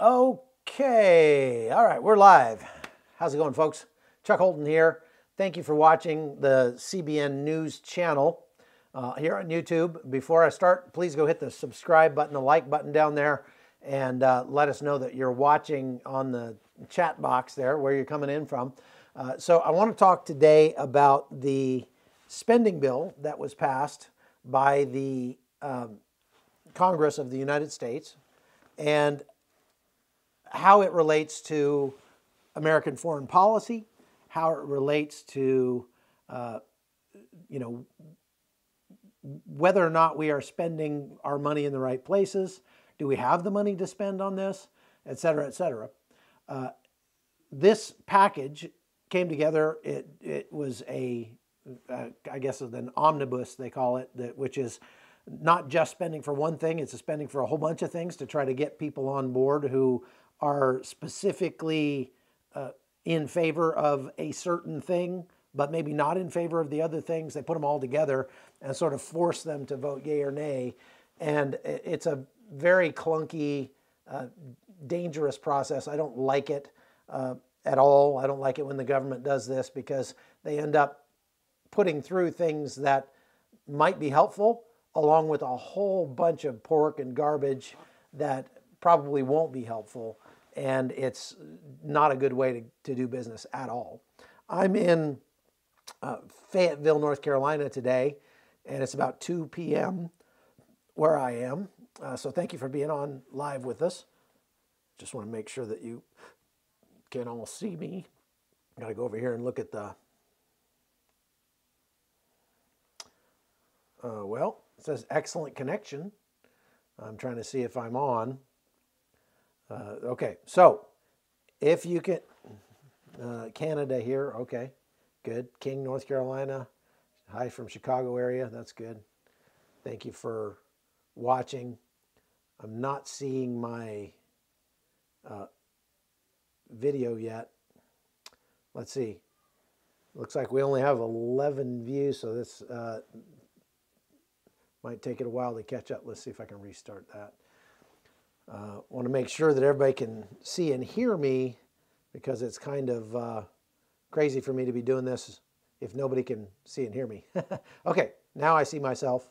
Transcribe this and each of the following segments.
Okay, all right, we're live. How's it going, folks? Chuck Holton here. Thank you for watching the CBN News Channel here on YouTube. Before I start, please go hit the subscribe button, the like button down there, and let us know that you're watching on the chat box there, where you're coming in from. So I want to talk today about the spending bill that was passed by the Congress of the United States and how it relates to American foreign policy, how it relates to, whether or not we are spending our money in the right places. Do we have the money to spend on this, et cetera, et cetera. This package came together. It was I guess an omnibus, they call it, which is not just spending for one thing, it's a spending for a whole bunch of things to try to get people on board who are specifically in favor of a certain thing, but maybe not in favor of the other things. They put them all together and sort of force them to vote yay or nay. And it's a very clunky, dangerous process. I don't like it at all. I don't like it when the government does this, because they end up putting through things that might be helpful, along with a whole bunch of pork and garbage that probably won't be helpful. And it's not a good way to do business at all. I'm in Fayetteville, North Carolina today, and it's about 2 p.m. where I am. So thank you for being on live with us. Just want to make sure that you can all see me. Got to go over here and look at the... well, it says excellent connection. I'm trying to see if I'm on. Okay, so if you can, Canada here, okay, good. King, North Carolina, hi from Chicago area, that's good. Thank you for watching. I'm not seeing my video yet. Let's see. Looks like we only have 11 views, so this might take it a while to catch up. Let's see if I can restart that. Want to make sure that everybody can see and hear me, because it's kind of crazy for me to be doing this if nobody can see and hear me. Okay, now I see myself.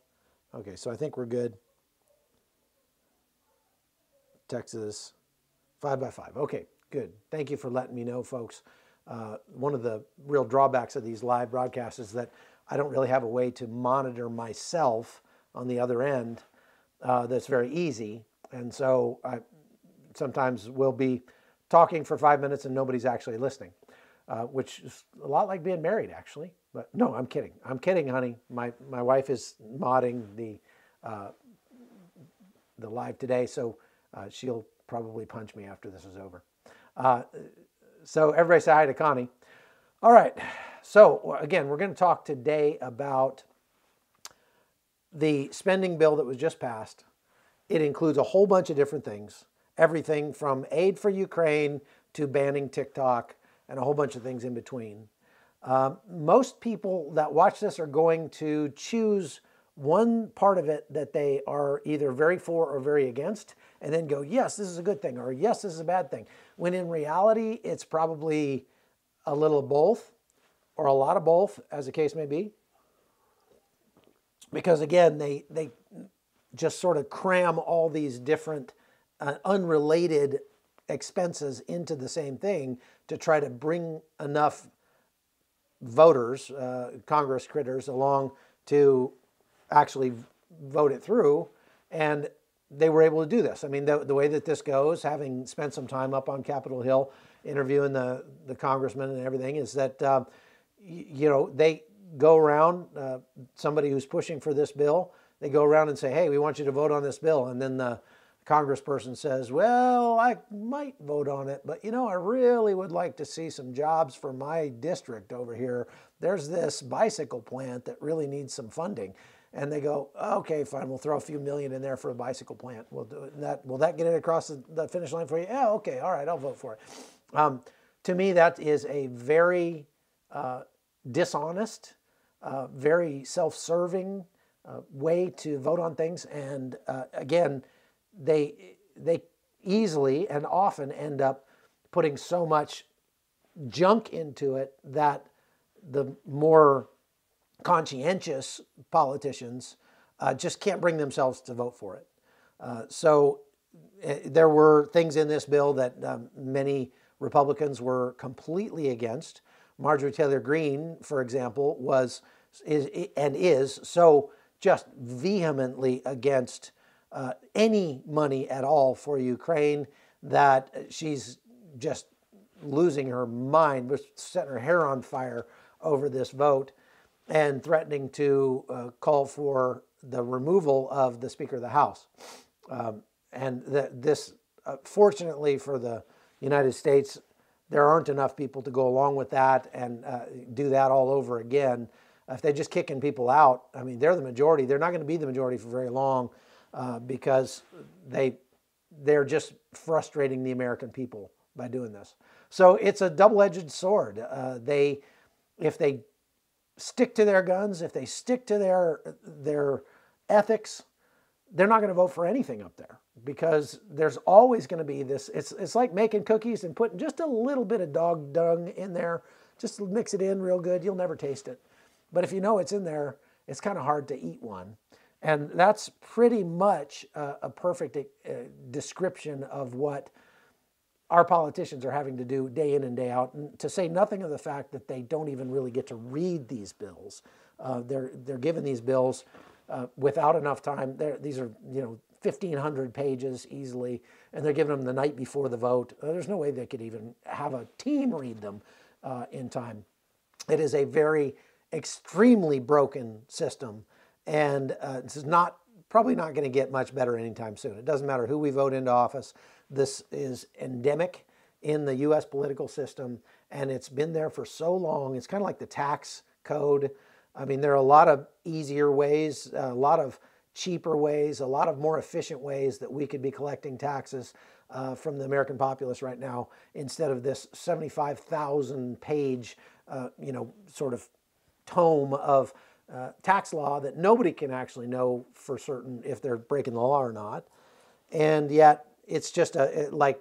Okay, so I think we're good. Texas, 5x5. Okay, good. Thank you for letting me know, folks. One of the real drawbacks of these live broadcasts is that I don't really have a way to monitor myself on the other end that's very easy. And so I sometimes will be talking for 5 minutes and nobody's actually listening, which is a lot like being married, actually. But no, I'm kidding. I'm kidding, honey. My wife is modding the live today, so she'll probably punch me after this is over. So everybody say hi to Connie. All right. So again, we're going to talk today about the spending bill that was just passed. It includes a whole bunch of different things, everything from aid for Ukraine to banning TikTok and a whole bunch of things in between. Most people that watch this are going to choose one part of it that they are either very for or very against, and then go, yes, this is a good thing, or yes, this is a bad thing. When in reality, it's probably a little of both, or a lot of both, as the case may be. Because again, they just sort of cram all these different unrelated expenses into the same thing to try to bring enough voters, Congress critters, along to actually vote it through. And they were able to do this. I mean, the way that this goes, having spent some time up on Capitol Hill interviewing the congressmen and everything, is that, they go around, somebody who's pushing for this bill, they go around and say, hey, we want you to vote on this bill. And then the congressperson says, well, I might vote on it, but I really would like to see some jobs for my district over here. There's this bicycle plant that really needs some funding. And they go, okay, fine, we'll throw a few million in there for a bicycle plant. We'll do that. Will that get it across the finish line for you? Yeah, okay, all right, I'll vote for it. To me, that is a very dishonest, very self-serving way to vote on things. And again, they easily and often end up putting so much junk into it that the more conscientious politicians just can't bring themselves to vote for it. So there were things in this bill that many Republicans were completely against. Marjorie Taylor Greene, for example, is so just vehemently against any money at all for Ukraine that she's just losing her mind, was setting her hair on fire over this vote and threatening to call for the removal of the Speaker of the House. Fortunately for the United States, there aren't enough people to go along with that and do that all over again. If they're just kicking people out, I mean, they're the majority. They're not going to be the majority for very long because they're just frustrating the American people by doing this. So it's a double-edged sword. If they stick to their guns, if they stick to their ethics, they're not going to vote for anything up there because there's always going to be this. It's like making cookies and putting just a little bit of dog dung in there. Just mix it in real good. You'll never taste it. But if you know it's in there, it's kind of hard to eat one. And that's pretty much a perfect description of what our politicians are having to do day in and day out, and to say nothing of the fact that they don't even really get to read these bills. They're given these bills without enough time. These are 1,500 pages easily, and they're giving them the night before the vote. There's no way they could even have a team read them in time. It is a very extremely broken system, and this is probably not going to get much better anytime soon. It doesn't matter who we vote into office. This is endemic in the U.S. political system, and it's been there for so long. It's kind of like the tax code. I mean, there are a lot of easier ways, a lot of cheaper ways, a lot of more efficient ways that we could be collecting taxes from the American populace right now instead of this 75,000 page, sort of tome of tax law that nobody can actually know for certain if they're breaking the law or not. And yet it's just like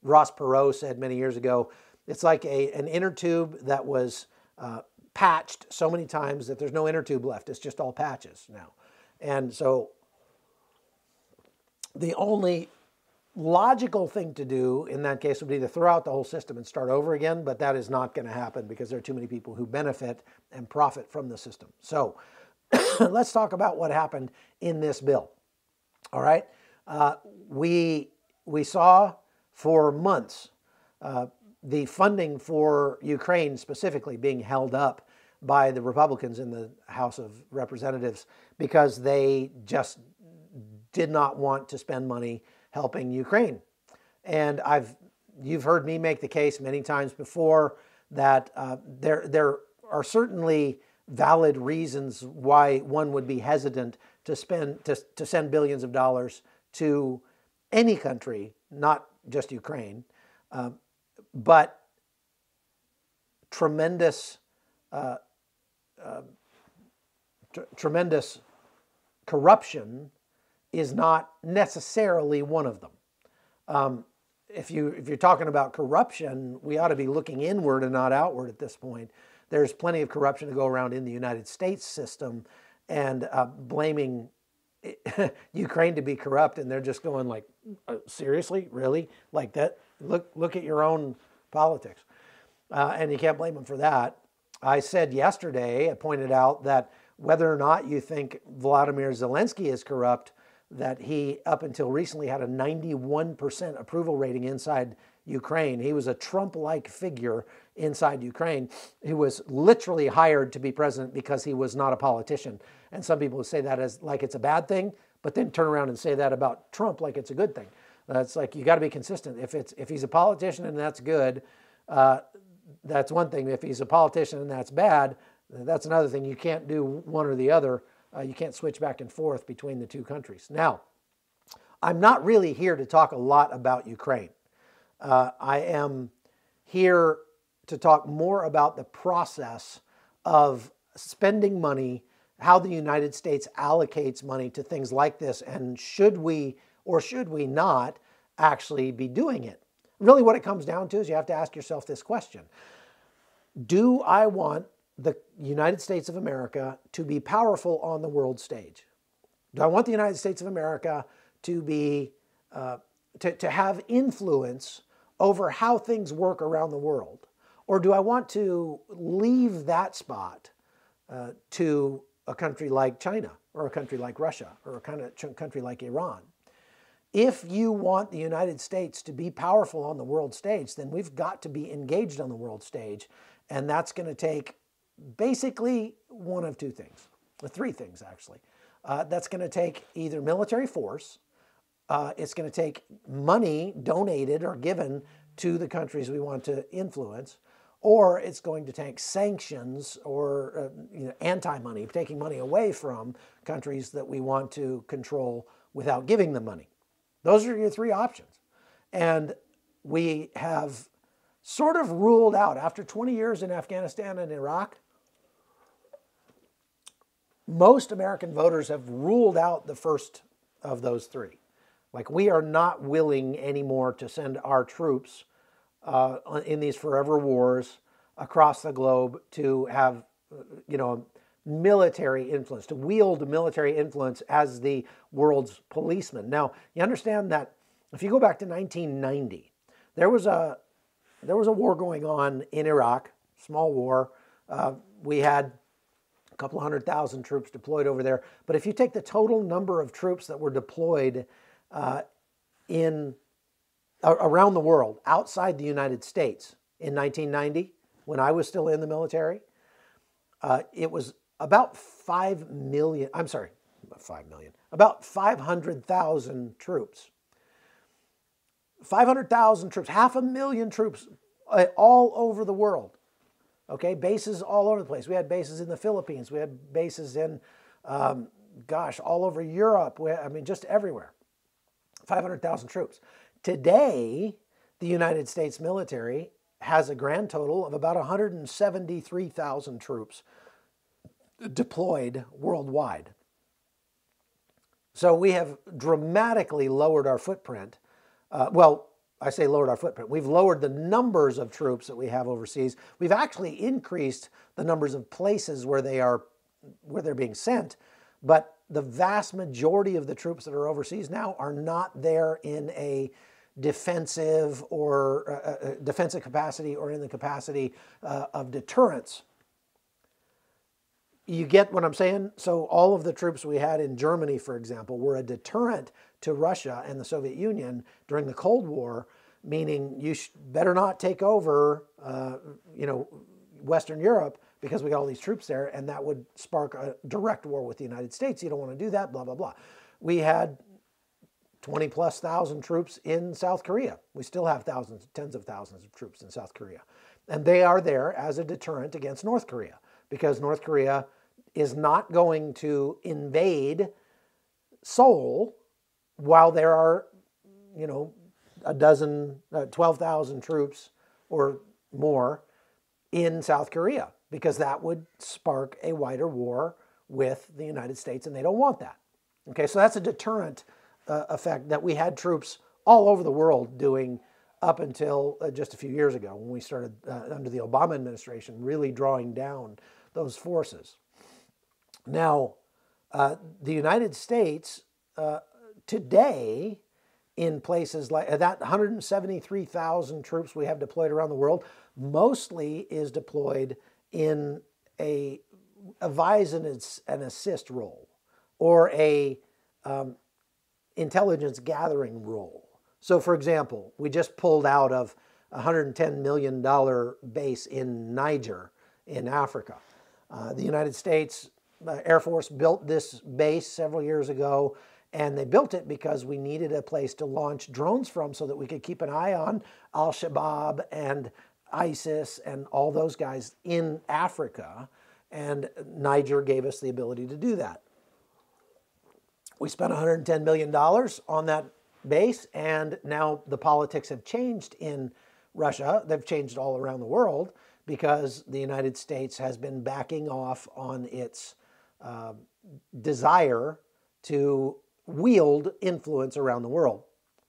Ross Perot said many years ago, it's like an inner tube that was patched so many times that there's no inner tube left. It's just all patches now. And so the only logical thing to do in that case would be to throw out the whole system and start over again, but that is not going to happen because there are too many people who benefit and profit from the system. So let's talk about what happened in this bill. All right. We saw for months the funding for Ukraine specifically being held up by the Republicans in the House of Representatives because they just did not want to spend money helping Ukraine. And you've heard me make the case many times before that there are certainly valid reasons why one would be hesitant to send billions of dollars to any country, not just Ukraine, but tremendous corruption is not necessarily one of them. If you're talking about corruption, we ought to be looking inward and not outward at this point. There's plenty of corruption to go around in the United States system, and blaming Ukraine to be corrupt, and they're just going like, seriously, really, like that? Look at your own politics, and you can't blame them for that. I said yesterday, I pointed out that whether or not you think Vladimir Zelensky is corrupt, that he, up until recently, had a 91% approval rating inside Ukraine. He was a Trump-like figure inside Ukraine. He was literally hired to be president because he was not a politician. And some people say that as like it's a bad thing, but then turn around and say that about Trump like it's a good thing. It's like you got to be consistent. If he's a politician and that's good, that's one thing. If he's a politician and that's bad, that's another thing. You can't do one or the other. You can't switch back and forth between the two countries. Now, I'm not really here to talk a lot about Ukraine. I am here to talk more about the process of spending money, how the United States allocates money to things like this, and should we or should we not actually be doing it. Really what it comes down to is you have to ask yourself this question. Do I want the United States of America to be powerful on the world stage? Do I want the United States of America to be to have influence over how things work around the world? Or do I want to leave that spot to a country like China or a country like Russia or a country like Iran? If you want the United States to be powerful on the world stage, then we've got to be engaged on the world stage. And that's going to take basically one of two things, or three things actually. That's going to take either military force, it's going to take money donated or given to the countries we want to influence, or it's going to take sanctions or anti-money, taking money away from countries that we want to control without giving them money. Those are your three options. And we have sort of ruled out, after 20 years in Afghanistan and Iraq, most American voters have ruled out the first of those three. Like, we are not willing anymore to send our troops in these forever wars across the globe to have, military influence, to wield military influence as the world's policeman. Now, you understand that if you go back to 1990, there was a war going on in Iraq, small war. We had a couple 100,000 troops deployed over there. But if you take the total number of troops that were deployed around the world, outside the United States in 1990, when I was still in the military, it was about 5 million, I'm sorry, about 5 million, about 500,000 troops. 500,000 troops, 500,000 troops all over the world. Okay, bases all over the place. We had bases in the Philippines. We had bases in, all over Europe. Just everywhere. 500,000 troops. Today, the United States military has a grand total of about 173,000 troops deployed worldwide. So we have dramatically lowered our footprint. I say lowered our footprint. We've lowered the numbers of troops that we have overseas. We've actually increased the numbers of places where they're being sent, but the vast majority of the troops that are overseas now are not there in a defensive or defensive capacity or in the capacity of deterrence. You get what I'm saying? So all of the troops we had in Germany, for example, were a deterrent to Russia and the Soviet Union during the Cold War, meaning you better not take over, Western Europe, because we got all these troops there, and that would spark a direct war with the United States. You don't want to do that, blah, blah, blah. We had 20+ thousand troops in South Korea. We still have tens of thousands of troops in South Korea. And they are there as a deterrent against North Korea, because North Korea is not going to invade Seoul while there are, 12,000 troops or more in South Korea, because that would spark a wider war with the United States, and they don't want that. Okay, so that's a deterrent effect that we had troops all over the world doing up until just a few years ago, when we started under the Obama administration really drawing down those forces. Now, the United States today, in places like that, 173,000 troops we have deployed around the world, mostly is deployed in a advise and assist role, or a intelligence gathering role. So, for example, we just pulled out of a $110 million base in Niger in Africa. The United States Air Force built this base several years ago, and they built it because we needed a place to launch drones from so that we could keep an eye on Al-Shabaab and ISIS and all those guys in Africa, and Niger gave us the ability to do that. We spent $110 million on that base, and now the politics have changed in Russia. They've changed all around the world, because the United States has been backing off on its desire to wield influence around the world.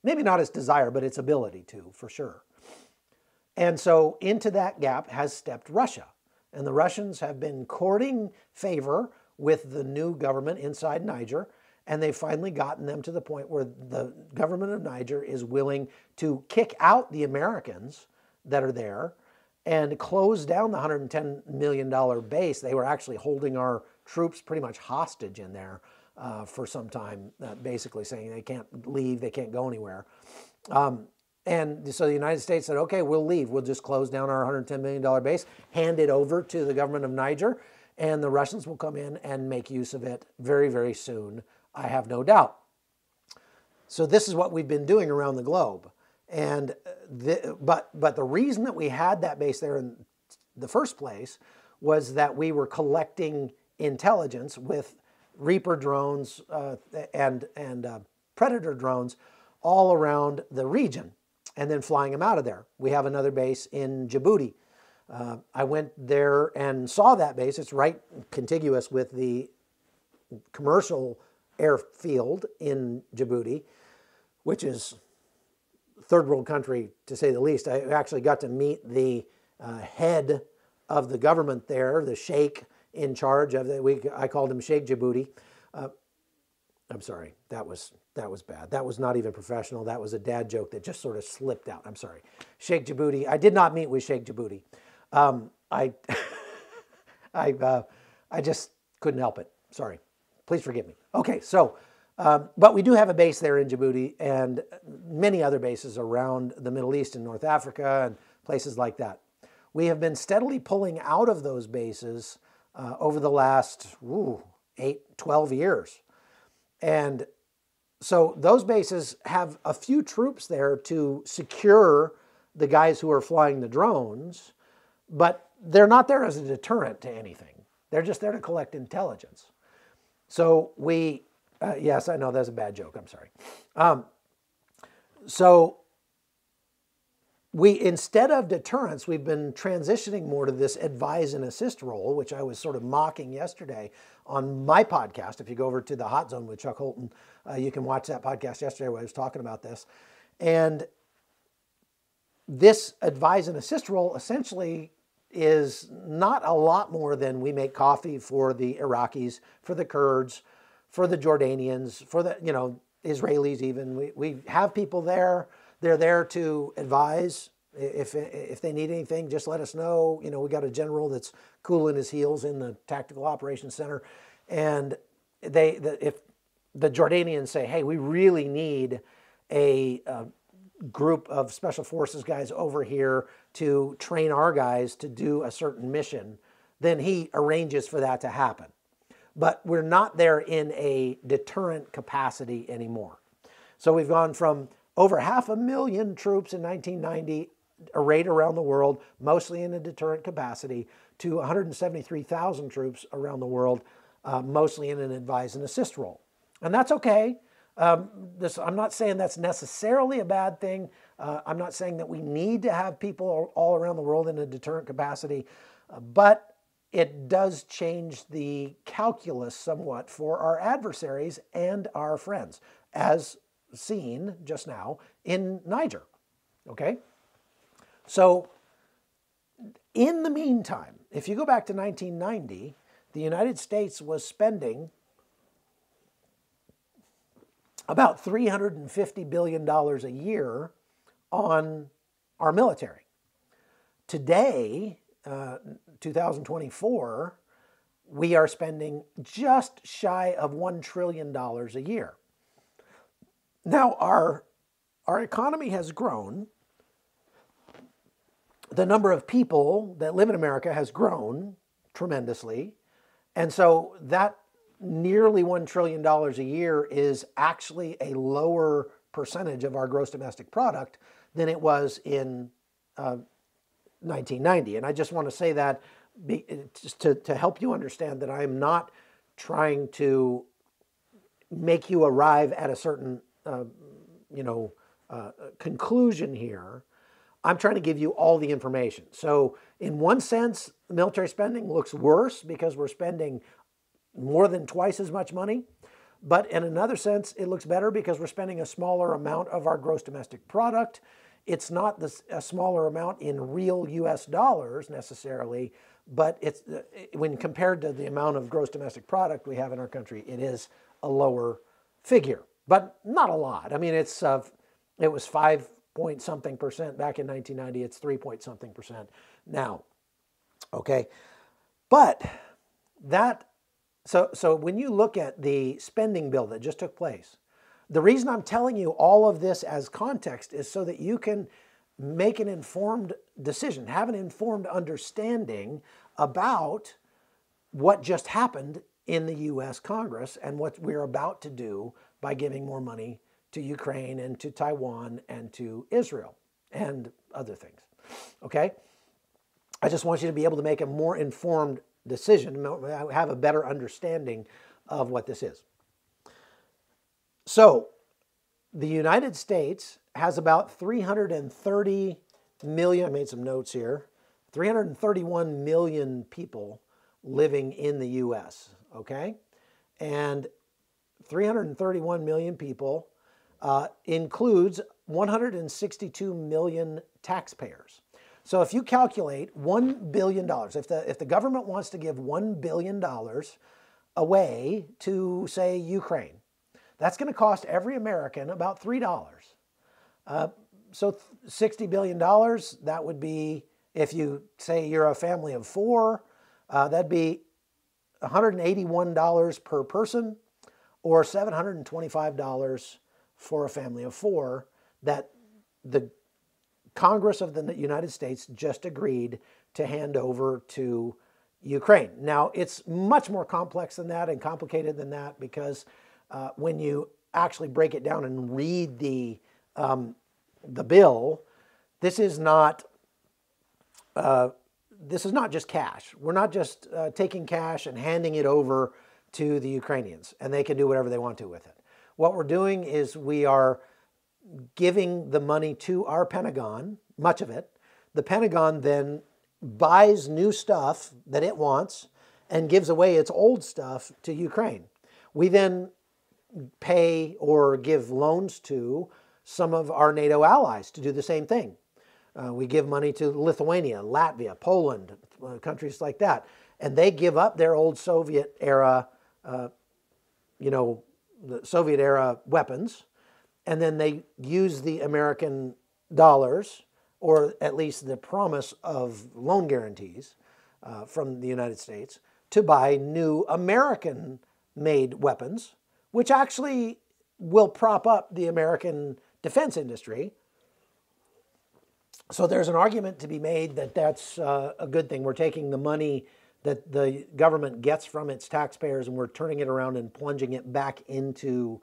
maybe not its desire, but its ability to, for sure. And so into that gap has stepped Russia. And the Russians have been courting favor with the new government inside Niger, and they've finally gotten them to the point where the government of Niger is willing to kick out the Americans that are there and close down the $110 million base. They were actually holding our troops pretty much hostage in there for some time, basically saying they can't leave, they can't go anywhere. And so the United States said, okay, we'll leave. We'll just close down our $110 million base, hand it over to the government of Niger, and the Russians will come in and make use of it very, very soon, I have no doubt. So this is what we've been doing around the globe. And but the reason that we had that base there in the first place was that we were collecting intelligence with Reaper drones and Predator drones all around the region, and then flying them out of there. We have another base in Djibouti. I went there and saw that base. It's right contiguous with the commercial airfield in Djibouti, which is third world country to say the least. I actually got to meet the head of the government there, the sheikh in charge of it. I called him Sheikh Djibouti. I'm sorry, that was bad. That was not even professional. That was a dad joke that just sort of slipped out. I'm sorry. Sheikh Djibouti. I did not meet with Sheikh Djibouti. I just couldn't help it. Sorry. Please forgive me. Okay, so, but we do have a base there in Djibouti and many other bases around the Middle East and North Africa and places like that. We have been steadily pulling out of those bases over the last 12 years. And so those bases have a few troops there to secure the guys who are flying the drones, but they're not there as a deterrent to anything. They're just there to collect intelligence. So we, yes, I know that's a bad joke. I'm sorry. So we, instead of deterrence, we've been transitioning more to this advise and assist role, which I was sort of mocking yesterday on my podcast. If you go over to the Hot Zone with Chuck Holton, you can watch that podcast yesterday where I was talking about this. And this advise and assist role essentially is not a lot more than we make coffee for the Iraqis, for the Kurds, for the Jordanians, for the, Israelis even. We have people there. They're there to advise. If they need anything, just let us know. We got a general that's cooling his heels in the Tactical Operations Center. And if the Jordanians say, hey, we really need a group of special forces guys over here to train our guys to do a certain mission, then he arranges for that to happen. But we're not there in a deterrent capacity anymore. So we've gone from over 500,000 troops in 1990 arrayed around the world, mostly in a deterrent capacity, to 173,000 troops around the world, mostly in an advise and assist role. And that's okay. I'm not saying that's necessarily a bad thing. I'm not saying that we need to have people all around the world in a deterrent capacity, but it does change the calculus somewhat for our adversaries and our friends, as seen just now in Niger. Okay? So in the meantime, if you go back to 1990, the United States was spending about $350 billion a year on our military. Today, 2024, we are spending just shy of $1 trillion a year. Now, our economy has grown. The number of people that live in America has grown tremendously. And so that nearly $1 trillion a year is actually a lower percentage of our gross domestic product than it was in 1990. And I just want to say that just to help you understand that I am not trying to make you arrive at a certain conclusion here. I'm trying to give you all the information. So in one sense, military spending looks worse because we're spending more than twice as much money. But in another sense, it looks better because we're spending a smaller amount of our gross domestic product. It's not a smaller amount in real US dollars necessarily, but it's when compared to the amount of gross domestic product we have in our country, it is a lower figure, but not a lot. I mean, it was 5 point something percent back in 1990. It's 3 point something percent now. Okay, but so when you look at the spending bill that just took place, the reason I'm telling you all of this as context is so that you can make an informed decision, have an informed understanding about what just happened in the U.S. Congress and what we're about to do by giving more money to Ukraine and to Taiwan and to Israel and other things. Okay? I just want you to be able to make a more informed decision, have a better understanding of what this is. So, the United States has about 330 million, I made some notes here, 331 million people living in the U.S., okay? And 331 million people includes 162 million taxpayers. So if you calculate $1 billion, if the government wants to give $1 billion away to, say, Ukraine, that's going to cost every American about $3. So $60 billion, that would be, if you say you're a family of four, that'd be $181 per person or $725 for a family of four that the Congress of the United States just agreed to hand over to Ukraine. Now, it's much more complex than that and complicated than that because when you actually break it down and read the bill, this is not just cash. We're not just taking cash and handing it over to the Ukrainians, and they can do whatever they want to with it. What we're doing is we are giving the money to our Pentagon, much of it. The Pentagon then buys new stuff that it wants and gives away its old stuff to Ukraine. We then pay or give loans to some of our NATO allies to do the same thing. We give money to Lithuania, Latvia, Poland, countries like that. And they give up their old Soviet era, the Soviet era weapons, and then they use the American dollars, or at least the promise of loan guarantees from the United States, to buy new American-made weapons, which actually will prop up the American defense industry. So there's an argument to be made that that's a good thing. We're taking the money that the government gets from its taxpayers and we're turning it around and plunging it back into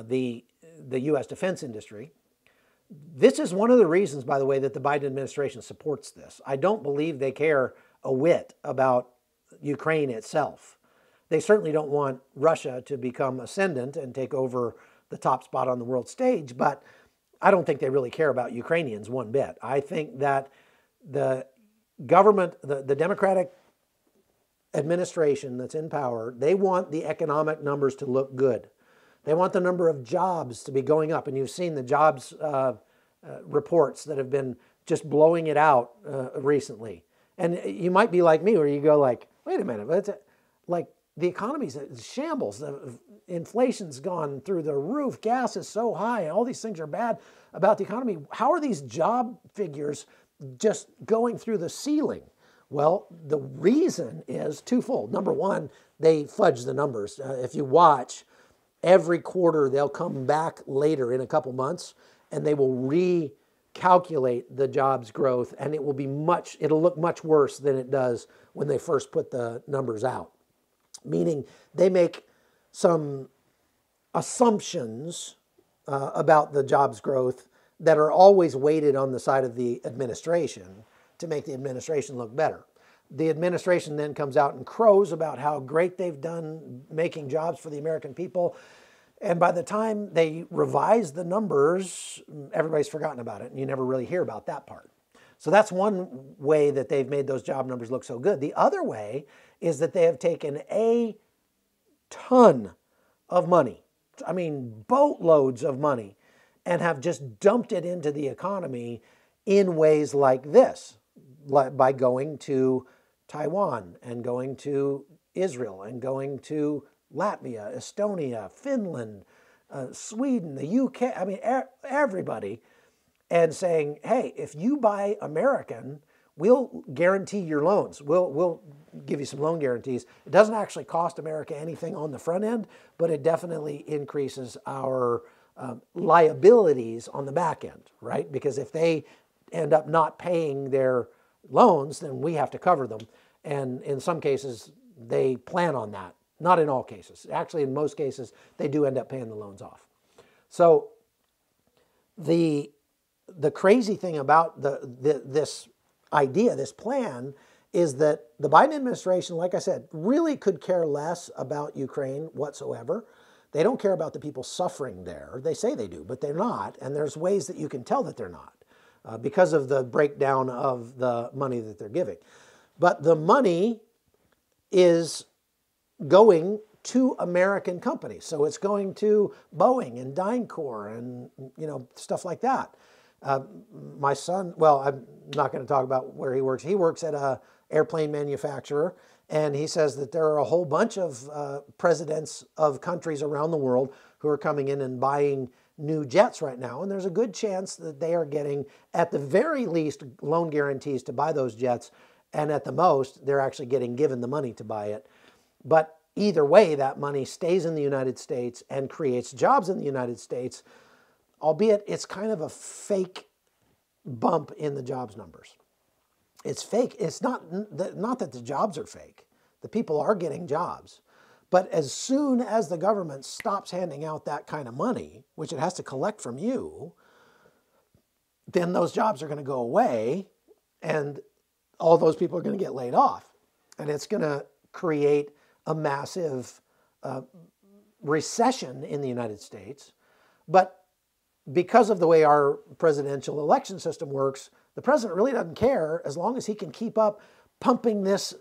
the U.S. defense industry. This is one of the reasons, by the way, that the Biden administration supports this. I don't believe they care a whit about Ukraine itself. They certainly don't want Russia to become ascendant and take over the top spot on the world stage, but I don't think they really care about Ukrainians one bit. I think that the government, the Democratic administration that's in power, they want the economic numbers to look good. They want the number of jobs to be going up. And you've seen the jobs reports that have been just blowing it out recently. And you might be like me where you go like, wait a minute, it's like the economy's in shambles. Inflation's gone through the roof. Gas is so high. All these things are bad about the economy. How are these job figures just going through the ceiling? Well, the reason is twofold. Number one, they fudge the numbers. If you watch, every quarter they'll come back later in a couple months and they will recalculate the jobs growth, and it'll look much worse than it does when they first put the numbers out. Meaning they make some assumptions about the jobs growth that are always weighted on the side of the administration to make the administration look better. The administration then comes out and crows about how great they've done making jobs for the American people. And by the time they revise the numbers, everybody's forgotten about it, and you never really hear about that part. So that's one way that they've made those job numbers look so good. The other way is that they have taken a ton of money. I mean, boatloads of money, and have just dumped it into the economy in ways like this, by going to Taiwan and going to Israel and going to Latvia, Estonia, Finland, Sweden, the UK, I mean, everybody, and saying, hey, if you buy American, we'll guarantee your loans. We'll give you some loan guarantees. It doesn't actually cost America anything on the front end, but it definitely increases our liabilities on the back end, right? Because if they end up not paying their loans, then we have to cover them. And in some cases, they plan on that. Not in all cases. Actually, in most cases, they do end up paying the loans off. So the crazy thing about this idea, this plan, is that the Biden administration, like I said, really could care less about Ukraine whatsoever. They don't care about the people suffering there. They say they do, but they're not. And there's ways that you can tell that they're not because of the breakdown of the money that they're giving. But the money is going to American companies. So it's going to Boeing and DynCorp and stuff like that. My son, well, I'm not going to talk about where he works. He works at a airplane manufacturer, and he says that there are a whole bunch of presidents of countries around the world who are coming in and buying new jets right now, and there's a good chance that they are getting, at the very least, loan guarantees to buy those jets, and at the most, they're actually getting given the money to buy it. But either way, that money stays in the United States and creates jobs in the United States, albeit it's kind of a fake bump in the jobs numbers. It's fake. It's not that the jobs are fake. The people are getting jobs. But as soon as the government stops handing out that kind of money, which it has to collect from you, then those jobs are going to go away and all those people are going to get laid off. And it's going to create a massive recession in the United States. But because of the way our presidential election system works, the president really doesn't care as long as he can keep up pumping this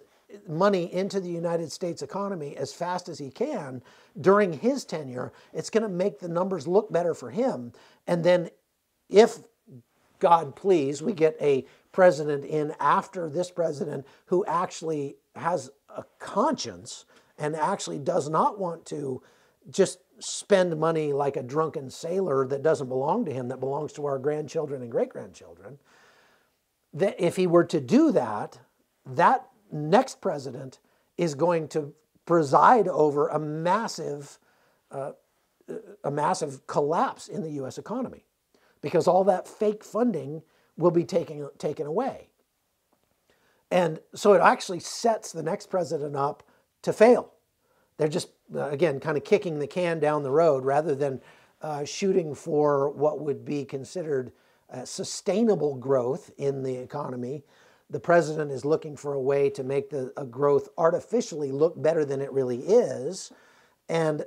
money into the United States economy as fast as he can during his tenure. It's going to make the numbers look better for him. And then if, God please, we get a president in after this president who actually has a conscience and actually does not want to just spend money like a drunken sailor that doesn't belong to him, that belongs to our grandchildren and great-grandchildren, that if he were to do that, that next president is going to preside over a massive collapse in the U.S. economy, because all that fake funding will be taken away. And so it actually sets the next president up to fail. They're just, again, kind of kicking the can down the road rather than shooting for what would be considered sustainable growth in the economy. The president is looking for a way to make the growth artificially look better than it really is and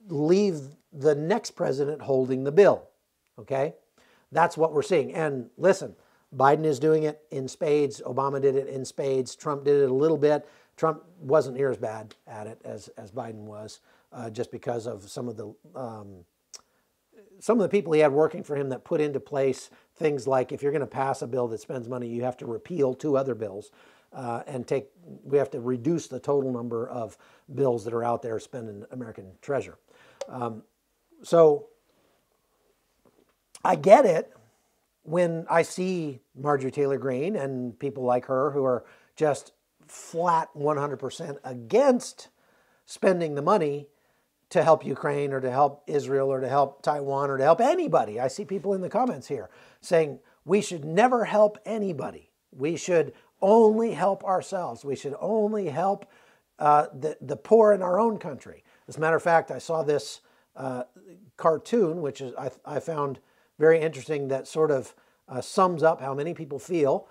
leave the next president holding the bill, okay? That's what we're seeing. And listen, Biden is doing it in spades. Obama did it in spades. Trump did it a little bit. Trump wasn't near as bad at it as Biden was, just because of some of the people he had working for him that put into place things like, if you're going to pass a bill that spends money, you have to repeal 2 other bills, we have to reduce the total number of bills that are out there spending American treasure. So I get it when I see Marjorie Taylor Greene and people like her who are just flat 100% against spending the money to help Ukraine or to help Israel or to help Taiwan or to help anybody. I see people in the comments here saying we should never help anybody. We should only help ourselves. We should only help the poor in our own country. As a matter of fact, I saw this cartoon, which is I found very interesting, that sort of sums up how many people feel.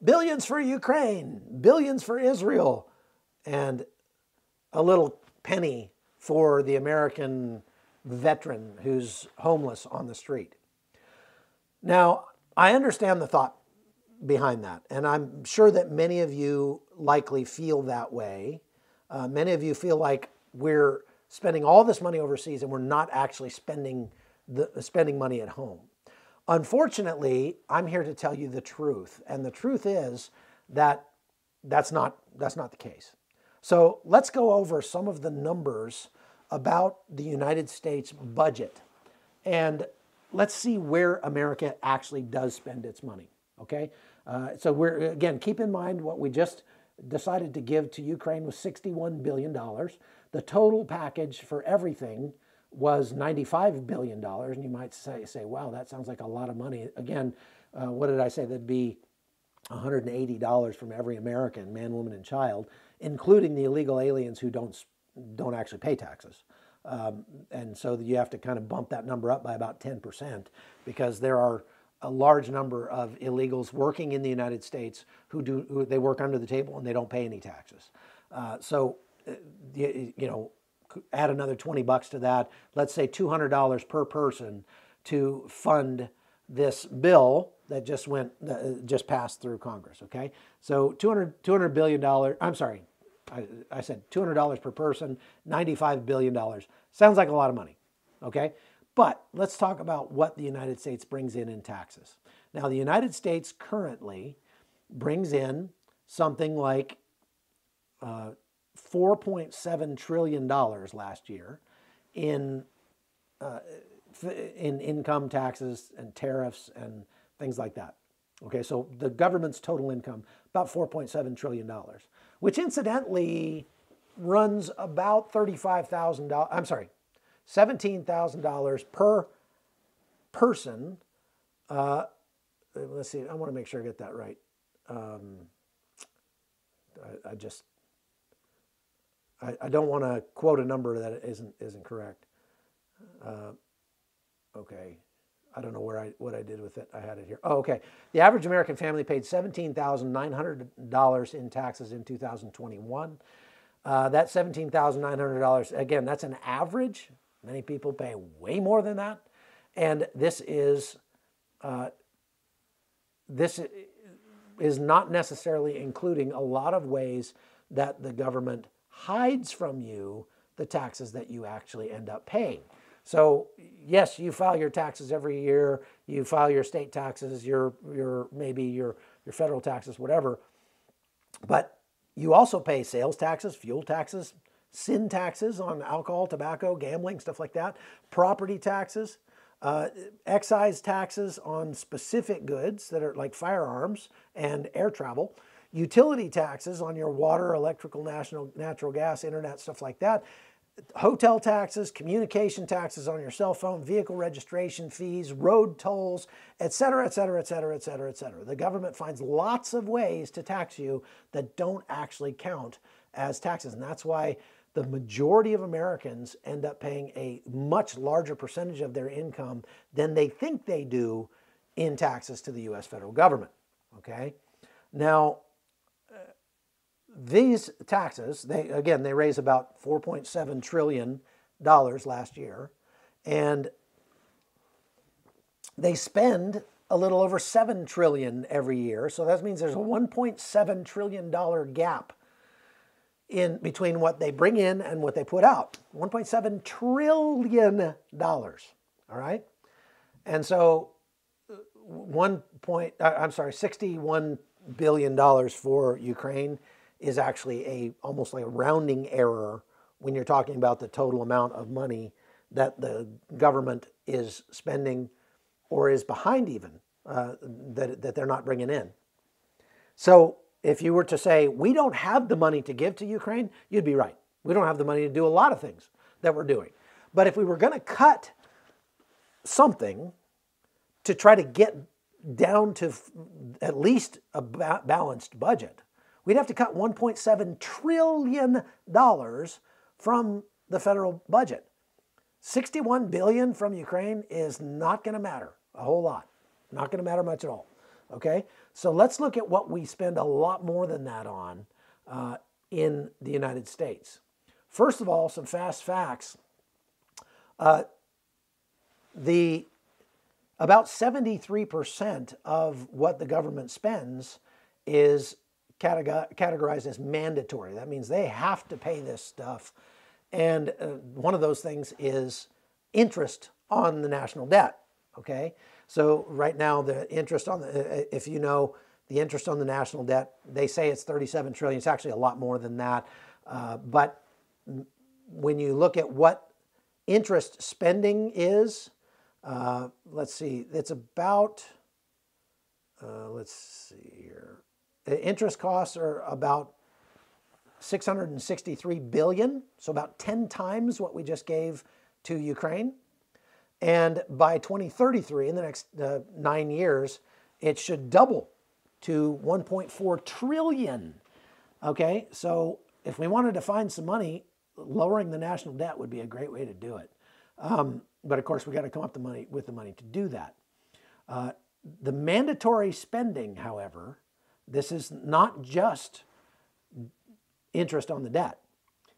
Billions for Ukraine, billions for Israel, and a little penny for the American veteran who's homeless on the street. Now, I understand the thought behind that, and I'm sure that many of you likely feel that way. Many of you feel like we're spending all this money overseas, and we're not actually spending money at home. Unfortunately, I'm here to tell you the truth, and the truth is that that's not the case. So let's go over some of the numbers about the United States budget, and let's see where America actually does spend its money. Okay, so again, keep in mind what we just decided to give to Ukraine was $61 billion. The total package for everything was $95 billion. And you might say, wow, that sounds like a lot of money. Again, what did I say? That'd be $180 from every American, man, woman, and child, including the illegal aliens who don't actually pay taxes. And so you have to kind of bump that number up by about 10% because there are a large number of illegals working in the United States who they work under the table and they don't pay any taxes. Add another $20 to that. Let's say $200 per person to fund this bill that just passed through Congress. Okay, so $200 billion. I'm sorry, I said $200 per person, $95 billion. Sounds like a lot of money. Okay. But let's talk about what the United States brings in taxes. Now, the United States currently brings in something like $4.7 trillion last year in income taxes and tariffs and things like that. Okay, so the government's total income, about $4.7 trillion, which incidentally runs about $35,000, I'm sorry, $17,000 per person. Let's see, I want to make sure I get that right. I don't want to quote a number that isn't correct. Okay, I don't know what I did with it. I had it here. Oh, okay. The average American family paid $17,900 in taxes in 2021. That $17,900, again, that's an average. Many people pay way more than that. And this is not necessarily including a lot of ways that the government hides from you the taxes that you actually end up paying. So yes, you file your taxes every year. You file your state taxes, maybe your federal taxes, whatever. But you also pay sales taxes, fuel taxes, sin taxes on alcohol, tobacco, gambling, stuff like that, property taxes, excise taxes on specific goods that are like firearms and air travel, utility taxes on your water, electrical, natural gas, internet, stuff like that, hotel taxes, communication taxes on your cell phone, vehicle registration fees, road tolls, et cetera, et cetera, et cetera, et cetera, et cetera. The government finds lots of ways to tax you that don't actually count as taxes. And that's why the majority of Americans end up paying a much larger percentage of their income than they think they do in taxes to the U.S. federal government. Okay? Now, these taxes, they raise about $4.7 trillion last year, and they spend a little over $7 trillion every year. So that means there's a $1.7 trillion gap in between what they bring in and what they put out. $1.7 trillion. All right? And so $61 billion for Ukraine is actually almost like a rounding error when you're talking about the total amount of money that the government is spending or is behind even, that they're not bringing in. So if you were to say, we don't have the money to give to Ukraine, you'd be right. We don't have the money to do a lot of things that we're doing. But if we were going to cut something to try to get down to at least a balanced budget, we'd have to cut $1.7 trillion from the federal budget. $61 billion from Ukraine is not going to matter a whole lot. Not going to matter much at all. Okay? So let's look at what we spend a lot more than that on in the United States. First of all, some fast facts. About 73% of what the government spends is categorized as mandatory. That means they have to pay this stuff And one of those things is interest on the national debt. Okay, so right now the interest on the, if you know the interest on the national debt, they say it's 37 trillion. It's actually a lot more than that. But when you look at what interest spending is, let's see, it's about, let's see here. The interest costs are about 663 billion, so about 10 times what we just gave to Ukraine. And by 2033, in the next 9 years, it should double to 1.4 trillion. Okay, so if we wanted to find some money, lowering the national debt would be a great way to do it. But of course, we got to come up with the money to do that. The mandatory spending, however, this is not just interest on the debt.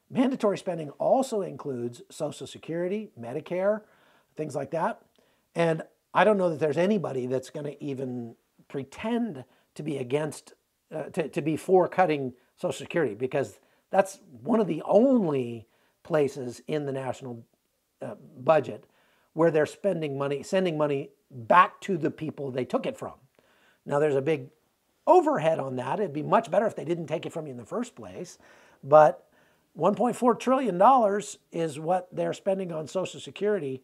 Mandatory spending also includes Social Security, Medicare, things like that. And I don't know that there's anybody that's going to even pretend to be against, to be for cutting Social Security, because that's one of the only places in the national budget where they're spending money, sending money back to the people they took it from. Now, there's a big overhead on that. It'd be much better if they didn't take it from you in the first place. But $1.4 trillion is what they're spending on Social Security.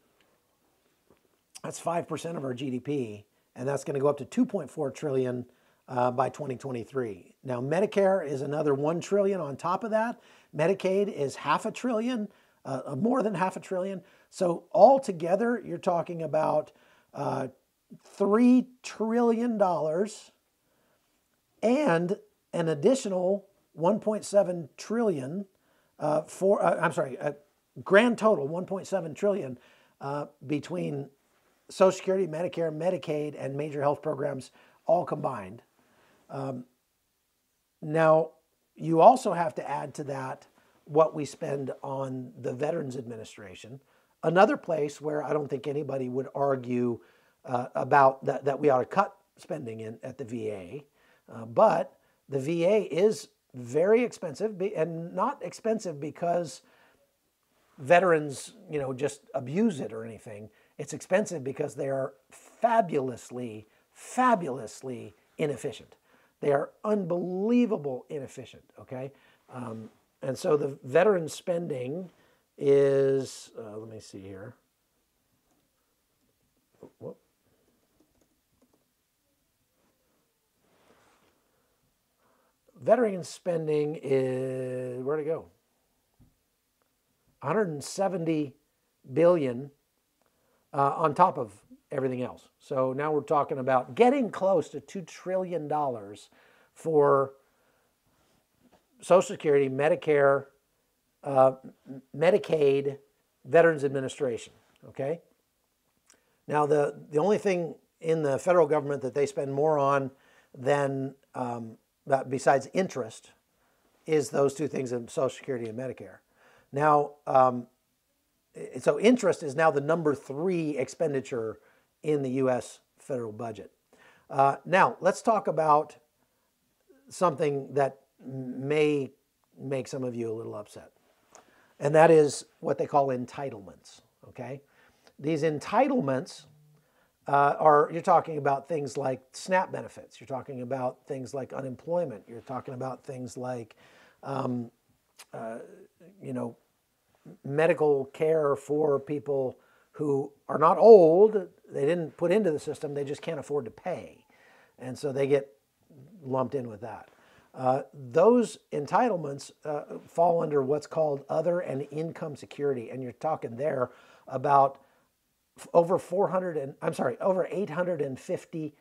That's 5% of our GDP, and that's going to go up to 2.4 trillion by 2023. Now, Medicare is another 1 trillion on top of that. Medicaid is $500 billion, more than $500 billion. So altogether, you're talking about $3 trillion and an additional 1.7 trillion grand total 1.7 trillion between Social Security, Medicare, Medicaid, and major health programs all combined. Now, you also have to add to that what we spend on the Veterans Administration, another place where I don't think anybody would argue about that we ought to cut spending at the VA. But the VA is very expensive, and not expensive because veterans, just abuse it or anything. It's expensive because they are fabulously inefficient. They are unbelievable inefficient, okay? And so the veteran spending is, let me see here. Whoop. Veteran spending is, where'd it go? 170 billion on top of everything else. So now we're talking about getting close to $2 trillion for Social Security, Medicare, Medicaid, Veterans Administration, okay? Now, the only thing in the federal government that they spend more on than besides interest is those two things of Social Security and Medicare. Now, so interest is now the number 3 expenditure in the U.S. federal budget. Now, let's talk about something that may make some of you a little upset, and that is what they call entitlements, okay? These entitlements you're talking about things like SNAP benefits. You're talking about things like unemployment. You're talking about things like, medical care for people who are not old. They didn't put into the system. They just can't afford to pay. And so they get lumped in with that. Those entitlements fall under what's called other and income security. And you're talking there about over $850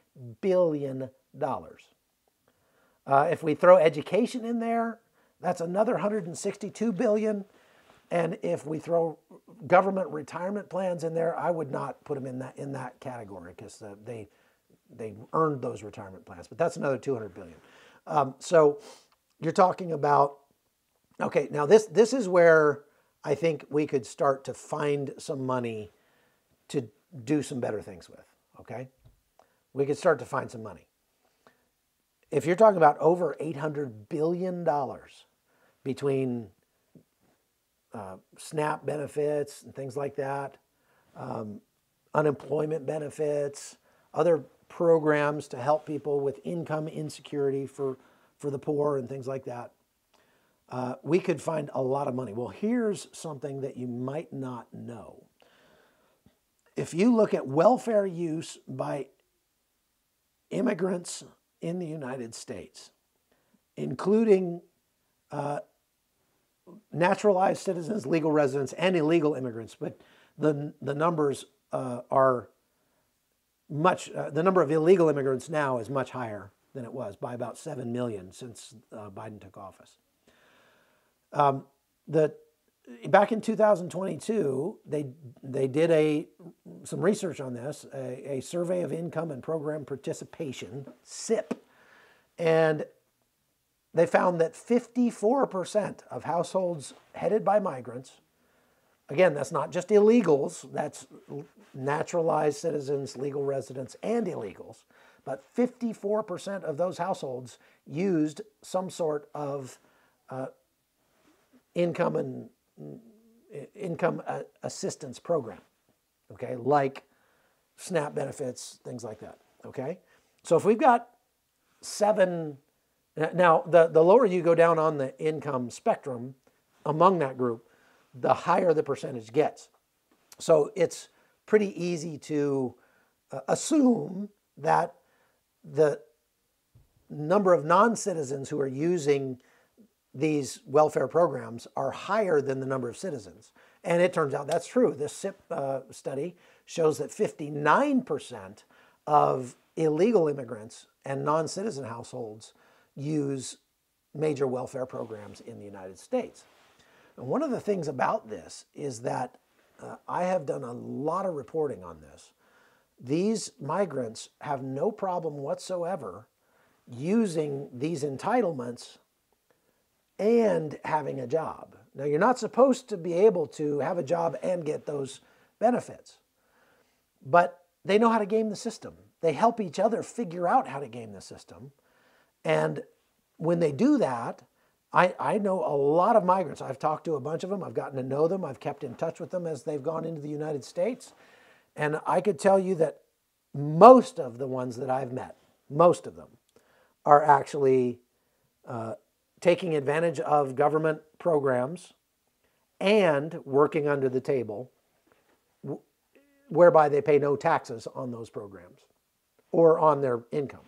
billion. If we throw education in there, that's another 162 billion. And if we throw government retirement plans in there, I would not put them in that category because they earned those retirement plans. But that's another 200 billion. So you're talking about, okay, now this is where I think we could start to find some money to do some better things with, okay? We could start to find some money. If you're talking about over $800 billion between SNAP benefits and things like that, unemployment benefits, other programs to help people with income insecurity for the poor and things like that. We could find a lot of money. Well, here's something that you might not know. If you look at welfare use by immigrants in the United States, including naturalized citizens, legal residents, and illegal immigrants, but the numbers are much, the number of illegal immigrants now is much higher than it was, by about 7 million since Biden took office. Back in 2022, they did some research on this, a survey of income and program participation, SIP, and they found that 54% of households headed by migrants, again, that's not just illegals, that's naturalized citizens, legal residents, and illegals, but 54% of those households used some sort of income assistance program, okay, like SNAP benefits, things like that, okay? So if we've got 7, now the lower you go down on the income spectrum among that group, the higher the percentage gets. So it's pretty easy to assume that the number of non-citizens who are using these welfare programs are higher than the number of citizens. And it turns out that's true. This SIP study shows that 59% of illegal immigrants and non-citizen households use major welfare programs in the United States. And one of the things about this is that I have done a lot of reporting on this. These migrants have no problem whatsoever using these entitlements and having a job. Now, you're not supposed to be able to have a job and get those benefits, but they know how to game the system. They help each other figure out how to game the system. And when they do that, I know a lot of migrants. I've talked to a bunch of them. I've gotten to know them. I've kept in touch with them as they've gone into the United States. And I could tell you that most of the ones that I've met, most of them, are actually taking advantage of government programs and working under the table, whereby they pay no taxes on those programs or on their income.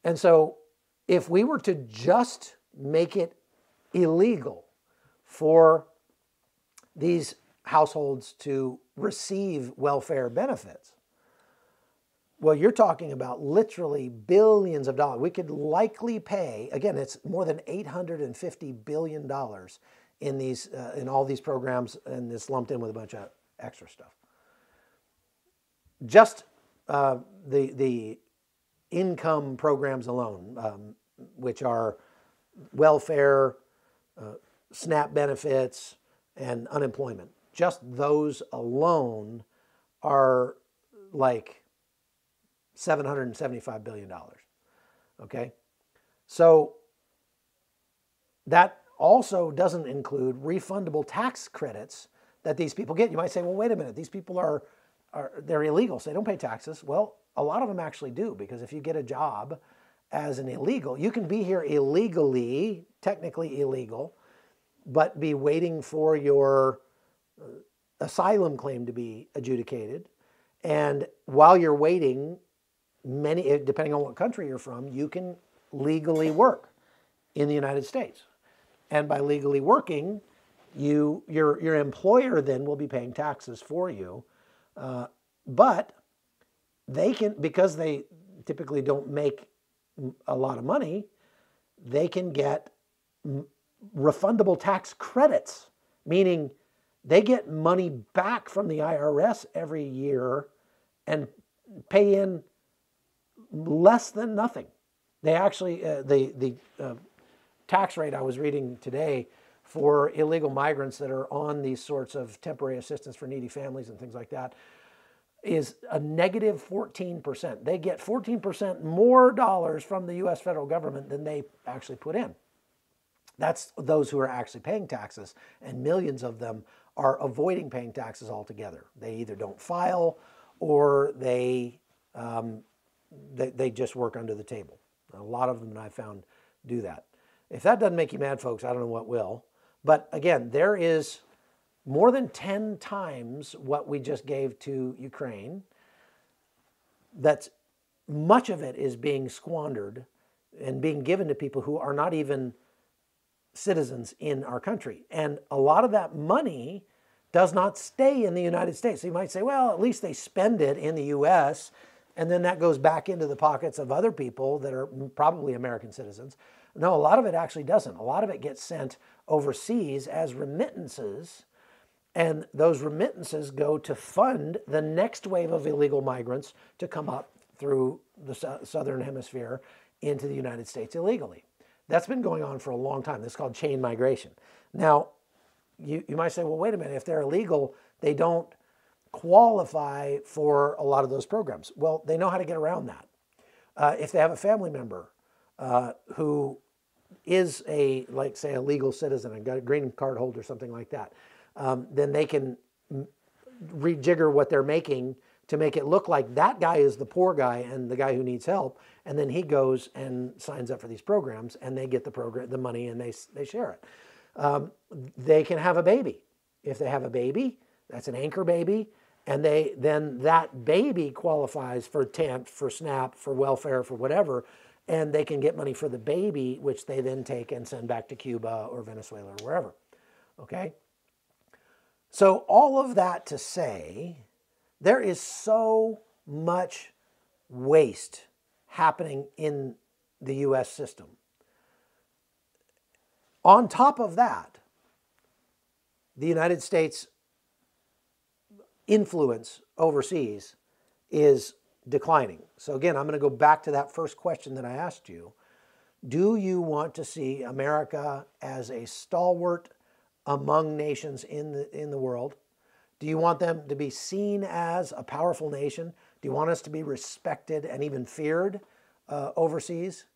And so if we were to just make it illegal for these households to receive welfare benefits, well, you're talking about literally billions of dollars. We could likely pay, again, it's more than $850 billion in all these programs, and it's lumped in with a bunch of extra stuff. Just the income programs alone, which are welfare, SNAP benefits, and unemployment. Just those alone are like $775 billion, okay? So that also doesn't include refundable tax credits that these people get. You might say, well, wait a minute, these people they're illegal, so they don't pay taxes. Well, a lot of them actually do, because if you get a job as an illegal, you can be here illegally, technically illegal, but be waiting for your asylum claim to be adjudicated. And while you're waiting, depending on what country you're from, you can legally work in the United States. And by legally working, your employer then will be paying taxes for you. But they can, because they typically don't make a lot of money, they can get refundable tax credits, meaning they get money back from the IRS every year and pay in less than nothing. They actually, the tax rate I was reading today for illegal migrants that are on these sorts of temporary assistance for needy families and things like that is a negative 14%. They get 14% more dollars from the U.S. federal government than they actually put in. That's those who are actually paying taxes, and millions of them are avoiding paying taxes altogether. They either don't file or they just work under the table. A lot of them that I found do that. If that doesn't make you mad, folks, I don't know what will. But again, there is more than 10 times what we just gave to Ukraine. That's much of it is being squandered and being given to people who are not even citizens in our country. And a lot of that money does not stay in the United States. So you might say, well, at least they spend it in the U.S., and then that goes back into the pockets of other people that are probably American citizens. No, a lot of it actually doesn't. A lot of it gets sent overseas as remittances, and those remittances go to fund the next wave of illegal migrants to come up through the southern hemisphere into the United States illegally. That's been going on for a long time. This is called chain migration. Now, you might say, well, wait a minute, if they're illegal, they don't qualify for a lot of those programs. Well, they know how to get around that. If they have a family member who is like say a legal citizen, a green card holder, something like that, then they can rejigger what they're making to make it look like that guy is the poor guy and the guy who needs help, and then he goes and signs up for these programs, and they get the money, and they share it. They can have a baby. If they have a baby, that's an anchor baby, and then that baby qualifies for TANF, for SNAP, for welfare, for whatever, and they can get money for the baby, which they then take and send back to Cuba or Venezuela or wherever. Okay? So all of that to say, there is so much waste happening in the U.S. system. On top of that, the United States influence overseas is declining. So again, I'm going to go back to that first question that I asked you. Do you want to see America as a stalwart among nations in the world? Do you want them to be seen as a powerful nation? Do you want us to be respected and even feared overseas?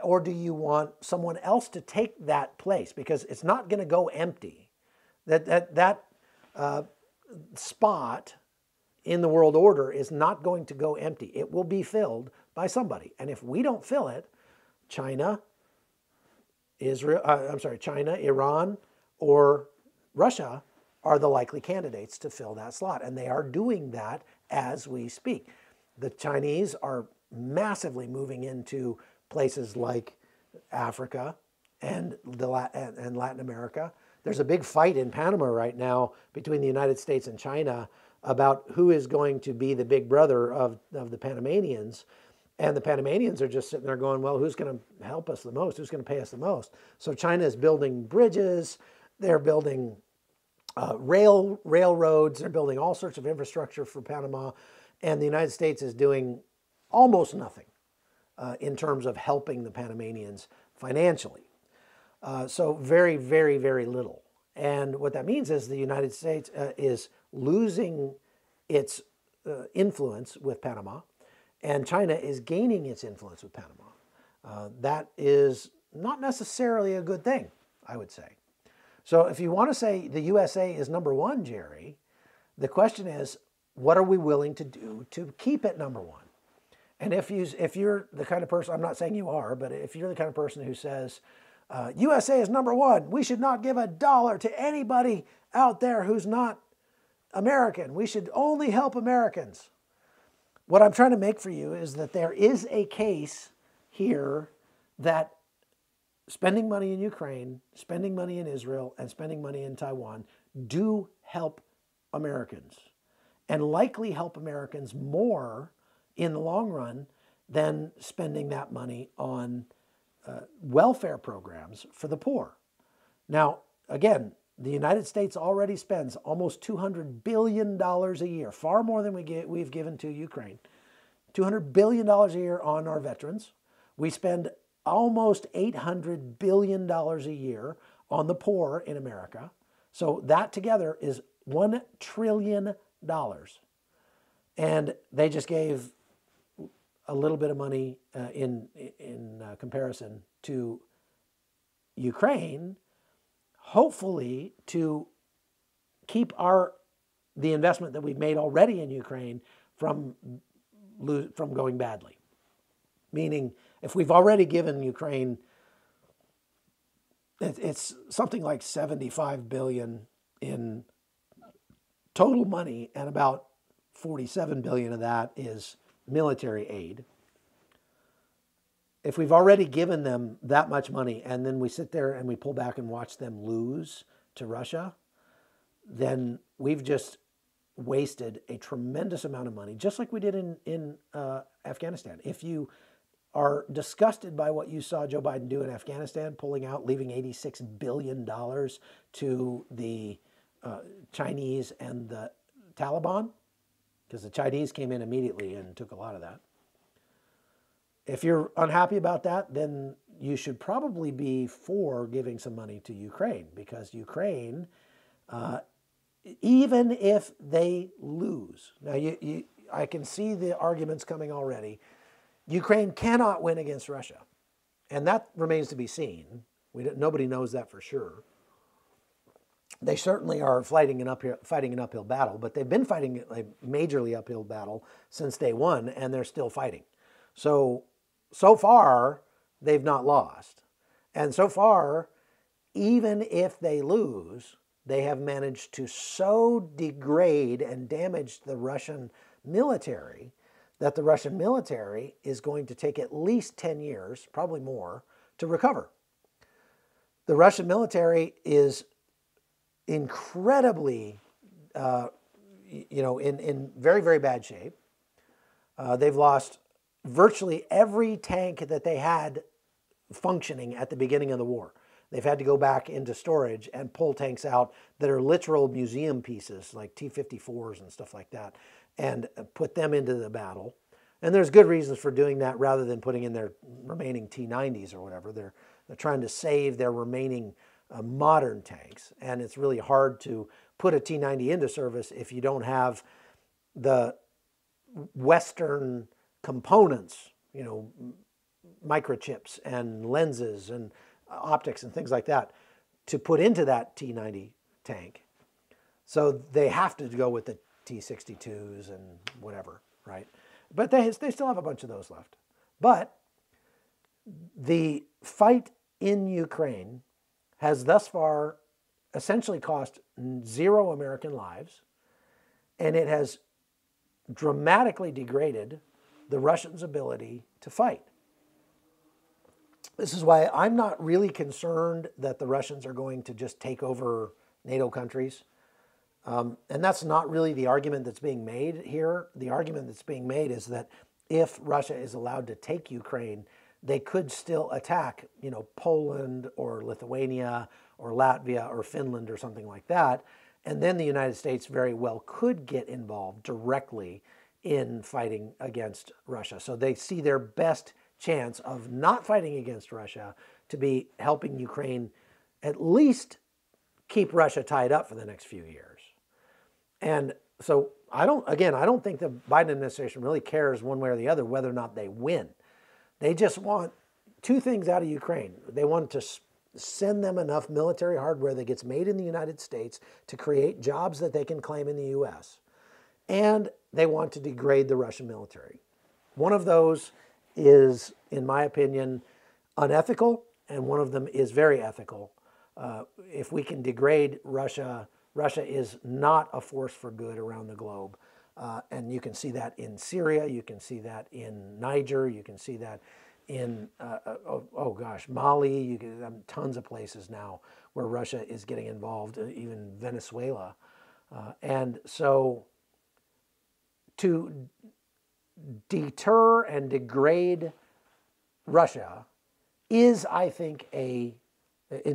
Or do you want someone else to take that place? Because it's not going to go empty. That spot in the world order is not going to go empty. It will be filled by somebody. And if we don't fill it, China, Iran, or Russia are the likely candidates to fill that slot. And they are doing that as we speak. The Chinese are massively moving into places like Africa and Latin America. There's a big fight in Panama right now between the United States and China about who is going to be the big brother of the Panamanians. And the Panamanians are just sitting there going, well, who's going to help us the most? Who's going to pay us the most? So China is building bridges. They're building railroads. They're building all sorts of infrastructure for Panama. And the United States is doing almost nothing in terms of helping the Panamanians financially. So very, very, very little. And what that means is the United States is losing its influence with Panama, and China is gaining its influence with Panama. That is not necessarily a good thing, I would say. So if you want to say the USA is number one, Jerry, the question is, what are we willing to do to keep it number one? And if you're the kind of person, I'm not saying you are, but if you're the kind of person who says, USA is number one, we should not give $1 to anybody out there who's not American. We should only help Americans. What I'm trying to make for you is that there is a case here that spending money in Ukraine, spending money in Israel, and spending money in Taiwan do help Americans, and likely help Americans more in the long run than spending that money on welfare programs for the poor. Now, again, the United States already spends almost $200 billion a year, far more than we've given to Ukraine. $200 billion a year on our veterans. We spend almost $800 billion a year on the poor in America. So that together is $1 trillion. And they just gave a little bit of money in comparison to Ukraine, hopefully to keep the investment that we've made already in Ukraine from going badly. Meaning, if we've already given Ukraine, it's something like $75 billion in total money, and about $47 billion of that is military aid. If we've already given them that much money and then we sit there and we pull back and watch them lose to Russia, then we've just wasted a tremendous amount of money, just like we did in Afghanistan. If you are disgusted by what you saw Joe Biden do in Afghanistan, pulling out, leaving $86 billion to the Chinese and the Taliban, because the Chinese came in immediately and took a lot of that. If you're unhappy about that, then you should probably be for giving some money to Ukraine, because Ukraine, even if they lose, now I can see the arguments coming already. Ukraine cannot win against Russia, and that remains to be seen. Nobody knows that for sure. They certainly are fighting an uphill battle, but they've been fighting a majorly uphill battle since day one, and they're still fighting. So far, they've not lost. And so far, even if they lose, they have managed to so degrade and damage the Russian military that the Russian military is going to take at least 10 years, probably more, to recover. The Russian military is incredibly, in very, very bad shape. They've lost virtually every tank that they had functioning at the beginning of the war. They've had to go back into storage and pull tanks out that are literal museum pieces, like T-54s and stuff like that, and put them into the battle. And there's good reasons for doing that rather than putting in their remaining T-90s or whatever. They're trying to save their remaining modern tanks. And it's really hard to put a T-90 into service if you don't have the Western components, microchips and lenses and optics and things like that to put into that T-90 tank. So they have to go with the T-62s and whatever, right? But they still have a bunch of those left. But the fight in Ukraine has thus far essentially cost 0 American lives, and it has dramatically degraded the Russians' ability to fight. This is why I'm not really concerned that the Russians are going to just take over NATO countries. And that's not really the argument that's being made here. The argument that's being made is that if Russia is allowed to take Ukraine, they could still attack, Poland or Lithuania or Latvia or Finland or something like that. And then the United States very well could get involved directly in fighting against Russia. So they see their best chance of not fighting against Russia to be helping Ukraine at least keep Russia tied up for the next few years. And so I don't think the Biden administration really cares one way or the other whether or not they win. They just want two things out of Ukraine. They want to send them enough military hardware that gets made in the United States to create jobs that they can claim in the U.S. And they want to degrade the Russian military. One of those is, in my opinion, unethical, and one of them is very ethical. If we can degrade Russia, Russia is not a force for good around the globe. And you can see that in Syria, you can see that in Niger, you can see that in, Mali, tons of places now where Russia is getting involved, even Venezuela. And so to deter and degrade Russia is, I think, in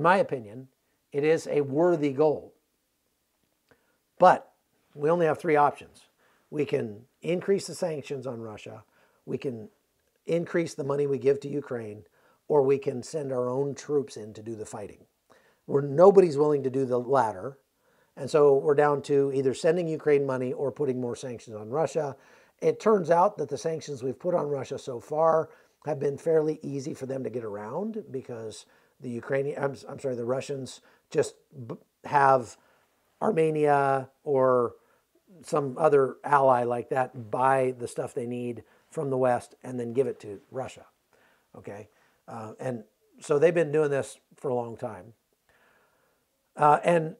my opinion, it is a worthy goal. But we only have 3 options. We can increase the sanctions on Russia, we can increase the money we give to Ukraine, or we can send our own troops in to do the fighting. Nobody's willing to do the latter, and so we're down to either sending Ukraine money or putting more sanctions on Russia. It turns out that the sanctions we've put on Russia so far have been fairly easy for them to get around because the Ukrainian, I'm sorry, the Russians just have Armenia or some other ally like that buy the stuff they need from the West and then give it to Russia. Okay, and so they've been doing this for a long time. And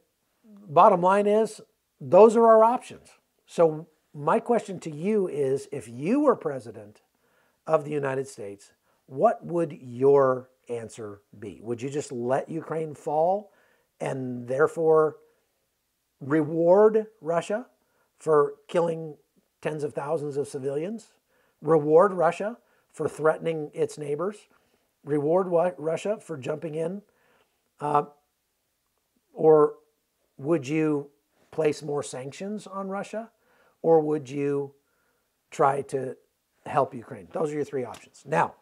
bottom line is, those are our options. So my question to you is, if you were president of the United States, what would your answer be? Would you just let Ukraine fall and therefore reward Russia for killing tens of thousands of civilians? Reward Russia for threatening its neighbors? Reward Russia for jumping in? Or would you place more sanctions on Russia? Or would you try to help Ukraine? Those are your three options. Now,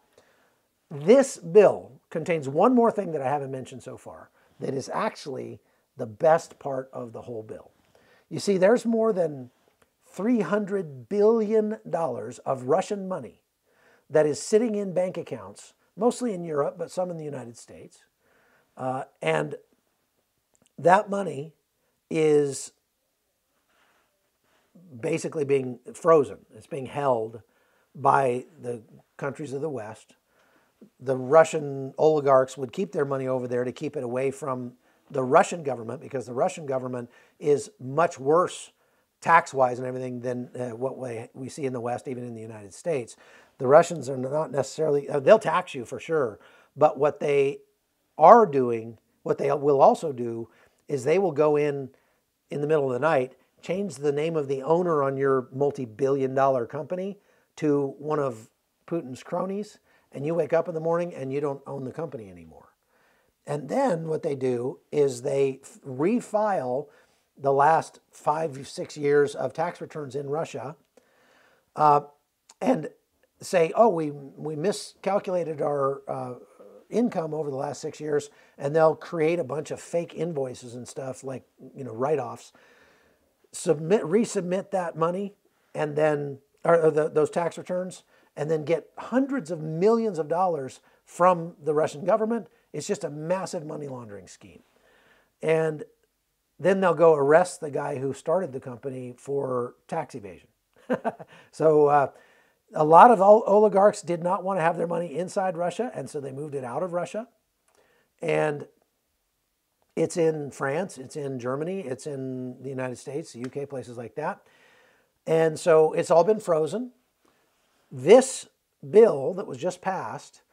this bill contains one more thing that I haven't mentioned so far that is actually the best part of the whole bill. You see, there's more than $300 billion of Russian money that is sitting in bank accounts, mostly in Europe, but some in the United States. And that money is basically being frozen. It's being held by the countries of the West. The Russian oligarchs would keep their money over there to keep it away from the Russian government, because the Russian government is much worse tax-wise and everything than what we see in the West, even in the United States. The Russians are not necessarily, they'll tax you for sure, but what they are doing, what they will also do, is they will go in the middle of the night, change the name of the owner on your multi-billion-dollar company to one of Putin's cronies, and you wake up in the morning and you don't own the company anymore. And then what they do is they refile the last 5-6 years of tax returns in Russia and say, oh, we miscalculated our income over the last 6 years, and they'll create a bunch of fake invoices and stuff like, write-offs, resubmit that money, and then those tax returns, and then get hundreds of millions of dollars from the Russian government. It's just a massive money laundering scheme. And then they'll go arrest the guy who started the company for tax evasion. So a lot of oligarchs did not want to have their money inside Russia, and so they moved it out of Russia. And it's in France, it's in Germany, it's in the United States, the UK, places like that. And so it's all been frozen. This bill that was just passed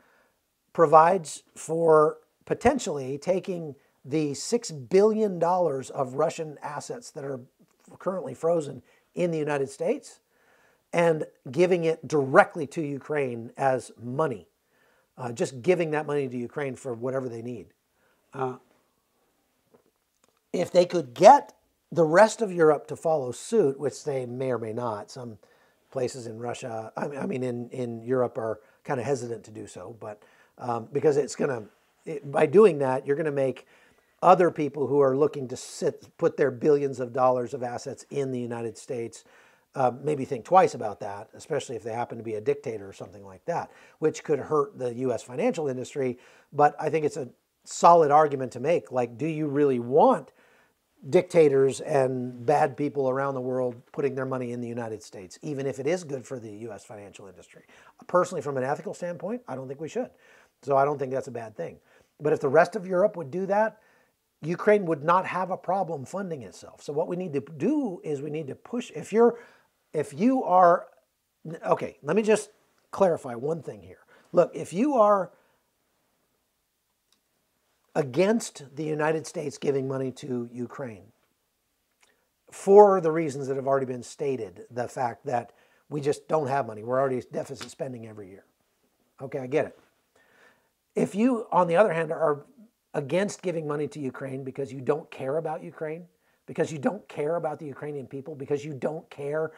provides for potentially taking the $6 billion of Russian assets that are currently frozen in the United States and giving it directly to Ukraine as money. Just giving that money to Ukraine for whatever they need. If they could get the rest of Europe to follow suit, which they may or may not, some places in Russia, in Europe are kind of hesitant to do so, but because it's going to, by doing that, you're going to make other people who are looking to put their billions of dollars of assets in the United States maybe think twice about that, especially if they happen to be a dictator or something like that, which could hurt the U.S. financial industry. But I think it's a solid argument to make. Like, do you really want dictators and bad people around the world putting their money in the United States, even if it is good for the U.S. financial industry? Personally, from an ethical standpoint, I don't think we should. So I don't think that's a bad thing. But if the rest of Europe would do that, Ukraine would not have a problem funding itself. So what we need to do is we need to push. If you are, okay, let me just clarify one thing here. Look, if you are against the United States giving money to Ukraine for the reasons that have already been stated, the fact that we just don't have money, we're already deficit spending every year. Okay, I get it. If you, on the other hand, are against giving money to Ukraine because you don't care about Ukraine, because you don't care about the Ukrainian people, because you don't care,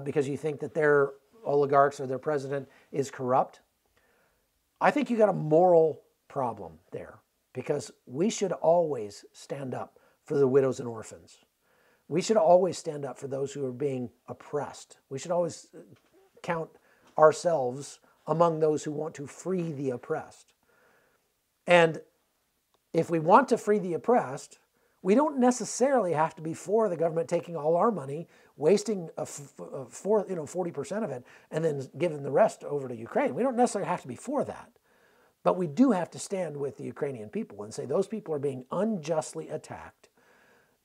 because you think that their oligarchs or their president is corrupt, I think you got a moral problem there, because we should always stand up for the widows and orphans. We should always stand up for those who are being oppressed. We should always count ourselves among those who want to free the oppressed. And if we want to free the oppressed, we don't necessarily have to be for the government taking all our money, wasting 40% of it, and then giving the rest over to Ukraine. We don't necessarily have to be for that. But we do have to stand with the Ukrainian people and say those people are being unjustly attacked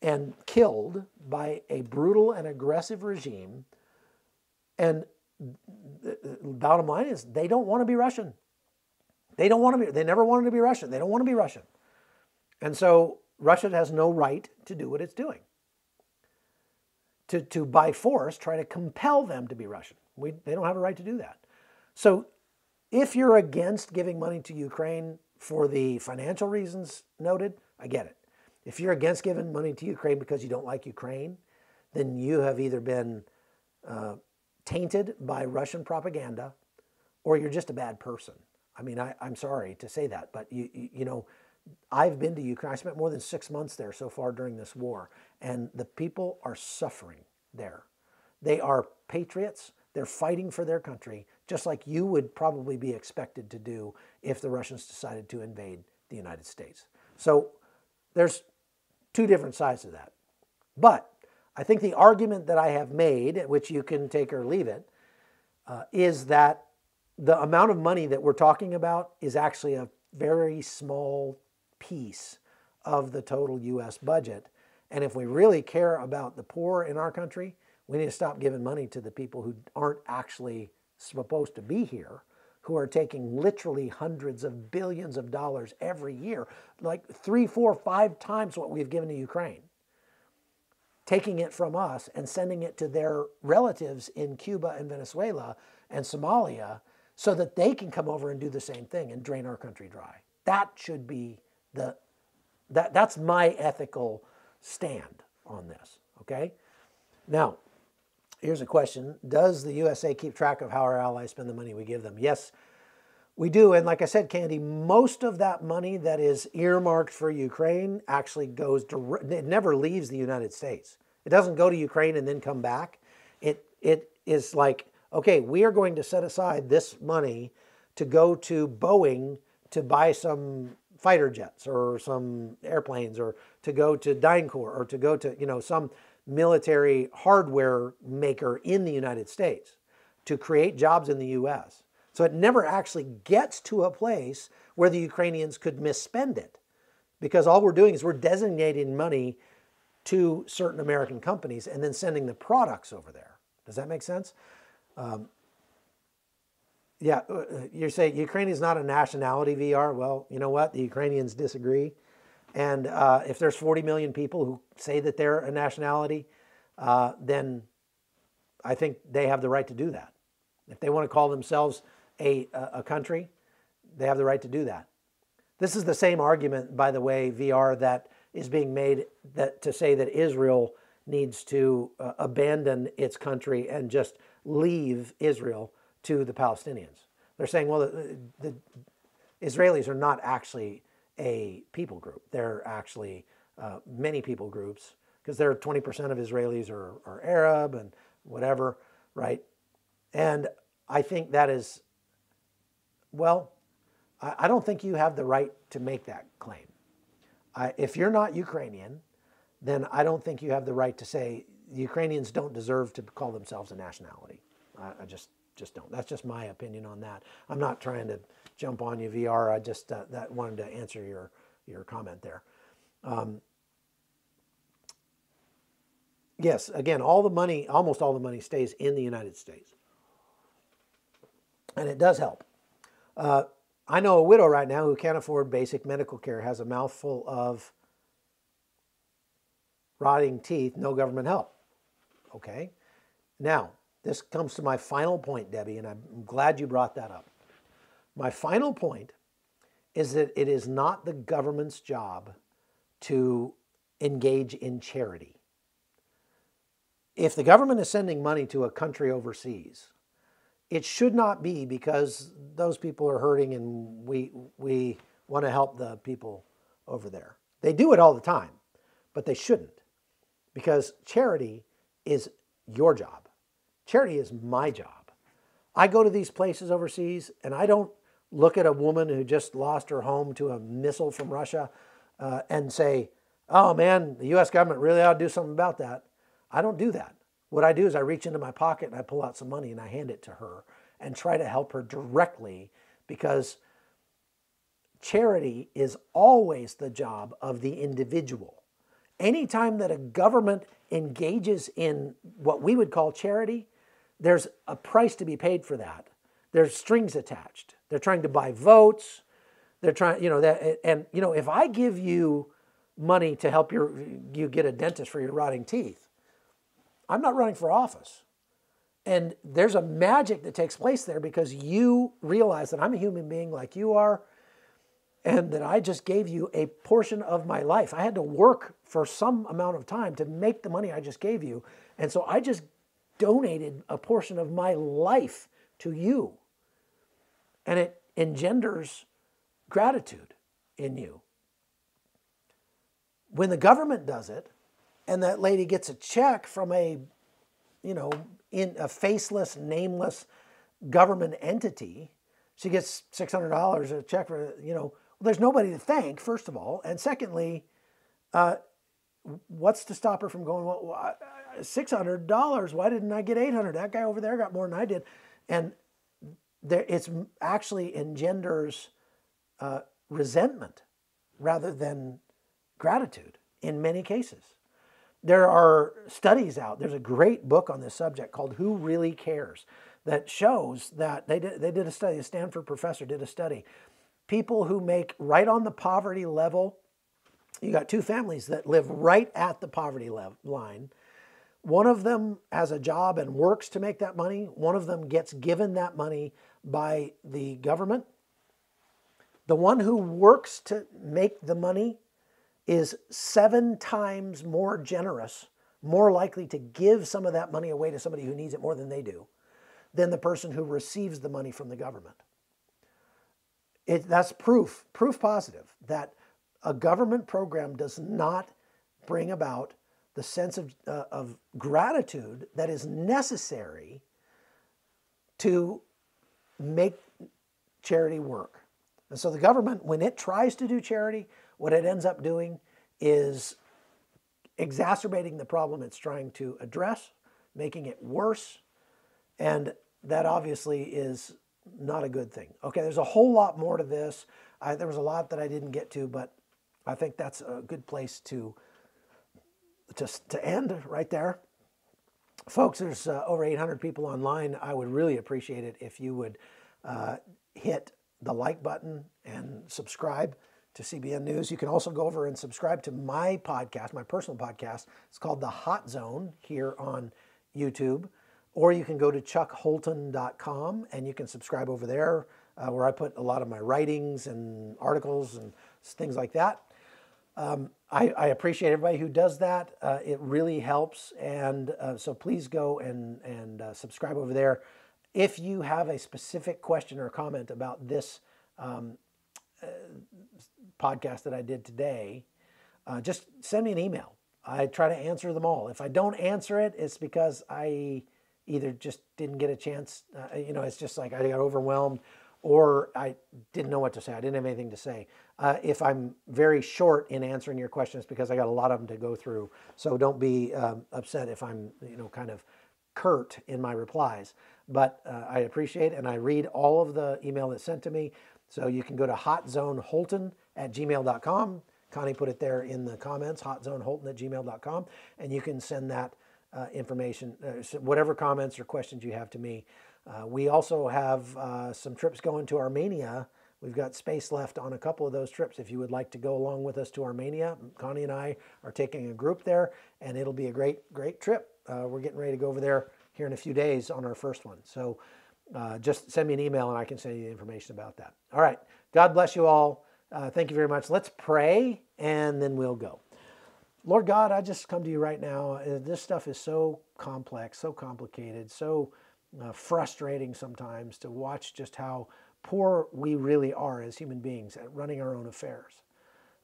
and killed by a brutal and aggressive regime. And the bottom line is they don't want to be Russian. They never wanted to be Russian. They don't want to be Russian. And so Russia has no right to do what it's doing. To by force, try to compel them to be Russian. They don't have a right to do that. So if you're against giving money to Ukraine for the financial reasons noted, I get it. If you're against giving money to Ukraine because you don't like Ukraine, then you have either been tainted by Russian propaganda or you're just a bad person. I mean, I'm sorry to say that, but you know, I've been to Ukraine. I spent more than 6 months there so far during this war, and the people are suffering there. They are patriots. They're fighting for their country, just like you would probably be expected to do if the Russians decided to invade the United States. So there's two different sides to that. But I think the argument that I have made, which you can take or leave it, is that the amount of money that we're talking about is actually a very small piece of the total U.S. budget. And if we really care about the poor in our country, we need to stop giving money to the people who aren't actually supposed to be here, who are taking literally hundreds of billions of dollars every year, like 3, 4, 5 times what we've given to Ukraine, taking it from us and sending it to their relatives in Cuba and Venezuela and Somalia so that they can come over and do the same thing and drain our country dry. That should be that's my ethical stand on this, okay? Now, here's a question. Does the USA keep track of how our allies spend the money we give them? Yes, we do. And like I said, Candy, most of that money that is earmarked for Ukraine actually goes it never leaves the United States. It doesn't go to Ukraine and then come back. It is like, okay, we are going to set aside this money to go to Boeing to buy some fighter jets or some airplanes, or to go to DynCorp, or to go to, you know, some military hardware maker in the United States to create jobs in the U.S. So it never actually gets to a place where the Ukrainians could misspend it, because all we're doing is we're designating money to certain American companies and then sending the products over there. Does that make sense? Yeah, you say Ukraine is not a nationality, VR. Well, you know what? The Ukrainians disagree. And if there's 40 million people who say that they're a nationality, then I think they have the right to do that. If they want to call themselves a country, they have the right to do that. This is the same argument, by the way, VR, that is being made to say that Israel needs to abandon its country and just leave Israel to the Palestinians. They're saying, well, the Israelis are not actually a people group. They're actually many people groups, because they're 20% of Israelis are Arab and whatever, right? And I think that is, well, I don't think you have the right to make that claim. If you're not Ukrainian, then I don't think you have the right to say Ukrainians don't deserve to call themselves a nationality. I just don't. That's just my opinion on that. I'm not trying to jump on you, VR. I just that wanted to answer your comment there. Yes, again, almost all the money stays in the United States. And it does help. I know a widow right now who can't afford basic medical care, has a mouthful of rotting teeth, no government help. Okay? Now, this comes to my final point, Debbie, and I'm glad you brought that up. My final point is that it is not the government's job to engage in charity. If the government is sending money to a country overseas, it should not be because those people are hurting and we want to help the people over there. They do it all the time, but they shouldn't, because charity is your job. Charity is my job. I go to these places overseas and I don't look at a woman who just lost her home to a missile from Russia and say, oh man, the U.S. government really ought to do something about that. I don't do that. What I do is I reach into my pocket and I pull out some money and I hand it to her and try to help her directly, because charity is always the job of the individual. Anytime that a government engages in what we would call charity, there's a price to be paid for that. There's strings attached. They're trying to buy votes. They're trying, if I give you money to help you get a dentist for your rotting teeth, I'm not running for office. And there's a magic that takes place there because you realize that I'm a human being like you are, and that I just gave you a portion of my life. I had to work for some amount of time to make the money I just gave you. And so I just donated a portion of my life to you. And it engenders gratitude in you. When the government does it, and that lady gets a check from in a faceless, nameless government entity, she gets $600 a check for, there's nobody to thank, first of all. And secondly, what's to stop her from going, well, $600, why didn't I get $800? That guy over there got more than I did. And it's actually engenders resentment rather than gratitude in many cases. There are studies out. There's a great book on this subject called Who Really Cares that shows that they did a study. A Stanford professor did a study. People who make right on the poverty level, you got two families that live right at the poverty line. One of them has a job and works to make that money. One of them gets given that money by the government. The one who works to make the money is 7 times more generous, more likely to give some of that money away to somebody who needs it more than they do, than the person who receives the money from the government. That's proof positive, that a government program does not bring about the sense of gratitude that is necessary to make charity work. And so the government, when it tries to do charity, what it ends up doing is exacerbating the problem it's trying to address, making it worse, and that obviously is not a good thing. Okay, there's a whole lot more to this. There was a lot that I didn't get to, but I think that's a good place to end right there. Folks, there's over 800 people online. I would really appreciate it if you would hit the like button and subscribe to CBN News. You can also go over and subscribe to my podcast, my personal podcast. It's called The Hot Zone here on YouTube. Or you can go to chuckholton.com and you can subscribe over there where I put a lot of my writings and articles and things like that. I appreciate everybody who does that. It really helps. And so please go and subscribe over there. If you have a specific question or comment about this podcast that I did today, just send me an email. I try to answer them all. If I don't answer it, it's because I either just didn't get a chance. It's just like I got overwhelmed, or I didn't know what to say. I didn't have anything to say. If I'm very short in answering your questions, because I got a lot of them to go through. So don't be upset if I'm kind of curt in my replies. But I appreciate it, and I read all of the email that's sent to me. So you can go to hotzoneholton@gmail.com. Connie put it there in the comments, hotzoneholton@gmail.com, and you can send that information, whatever comments or questions you have to me. We also have some trips going to Armenia. We've got space left on a couple of those trips. If you would like to go along with us to Armenia, Connie and I are taking a group there, and it'll be a great, great trip. We're getting ready to go over there here in a few days on our first one. So just send me an email and I can send you the information about that. All right. God bless you all. Thank you very much. Let's pray and then we'll go. Lord God, I just come to you right now. This stuff is so complex, so complicated, so frustrating sometimes to watch just how poor we really are as human beings at running our own affairs.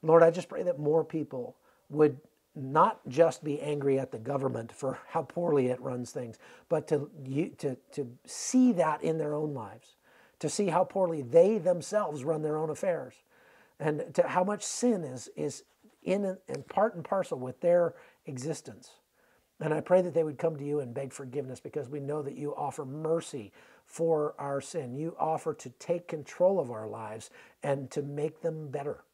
Lord, I just pray that more people would not just be angry at the government for how poorly it runs things, but to see that in their own lives, to see how poorly they themselves run their own affairs, and to how much sin is in and part and parcel with their existence. And I pray that they would come to you and beg forgiveness, because we know that you offer mercy for our sin. You offer to take control of our lives and to make them better.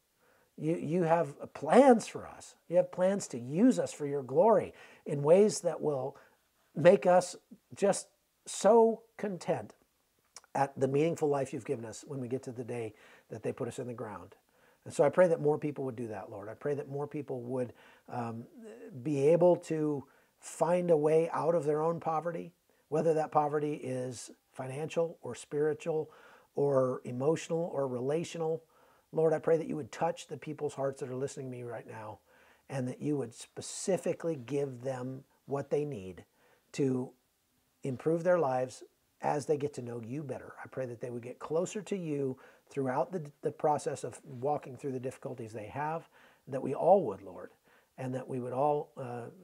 You have plans for us. You have plans to use us for your glory in ways that will make us just so content at the meaningful life you've given us when we get to the day that they put us in the ground. And so I pray that more people would do that, Lord. I pray that more people would be able to find a way out of their own poverty, whether that poverty is financial or spiritual or emotional or relational. Lord, I pray that you would touch the people's hearts that are listening to me right now, and that you would specifically give them what they need to improve their lives as they get to know you better. I pray that they would get closer to you throughout the process of walking through the difficulties they have, that we all would, Lord, and that we would all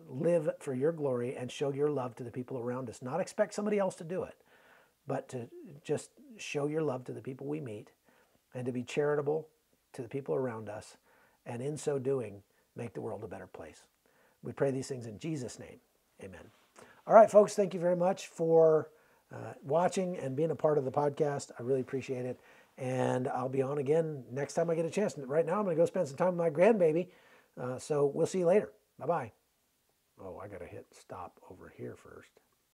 live for your glory and show your love to the people around us. Not expect somebody else to do it, but to just show your love to the people we meet, and to be charitable to the people around us, and in so doing, make the world a better place. We pray these things in Jesus' name. Amen. All right, folks, thank you very much for watching and being a part of the podcast. I really appreciate it. And I'll be on again next time I get a chance. Right now, I'm going to go spend some time with my grandbaby. So we'll see you later. Bye-bye. Oh, I got to hit stop over here first.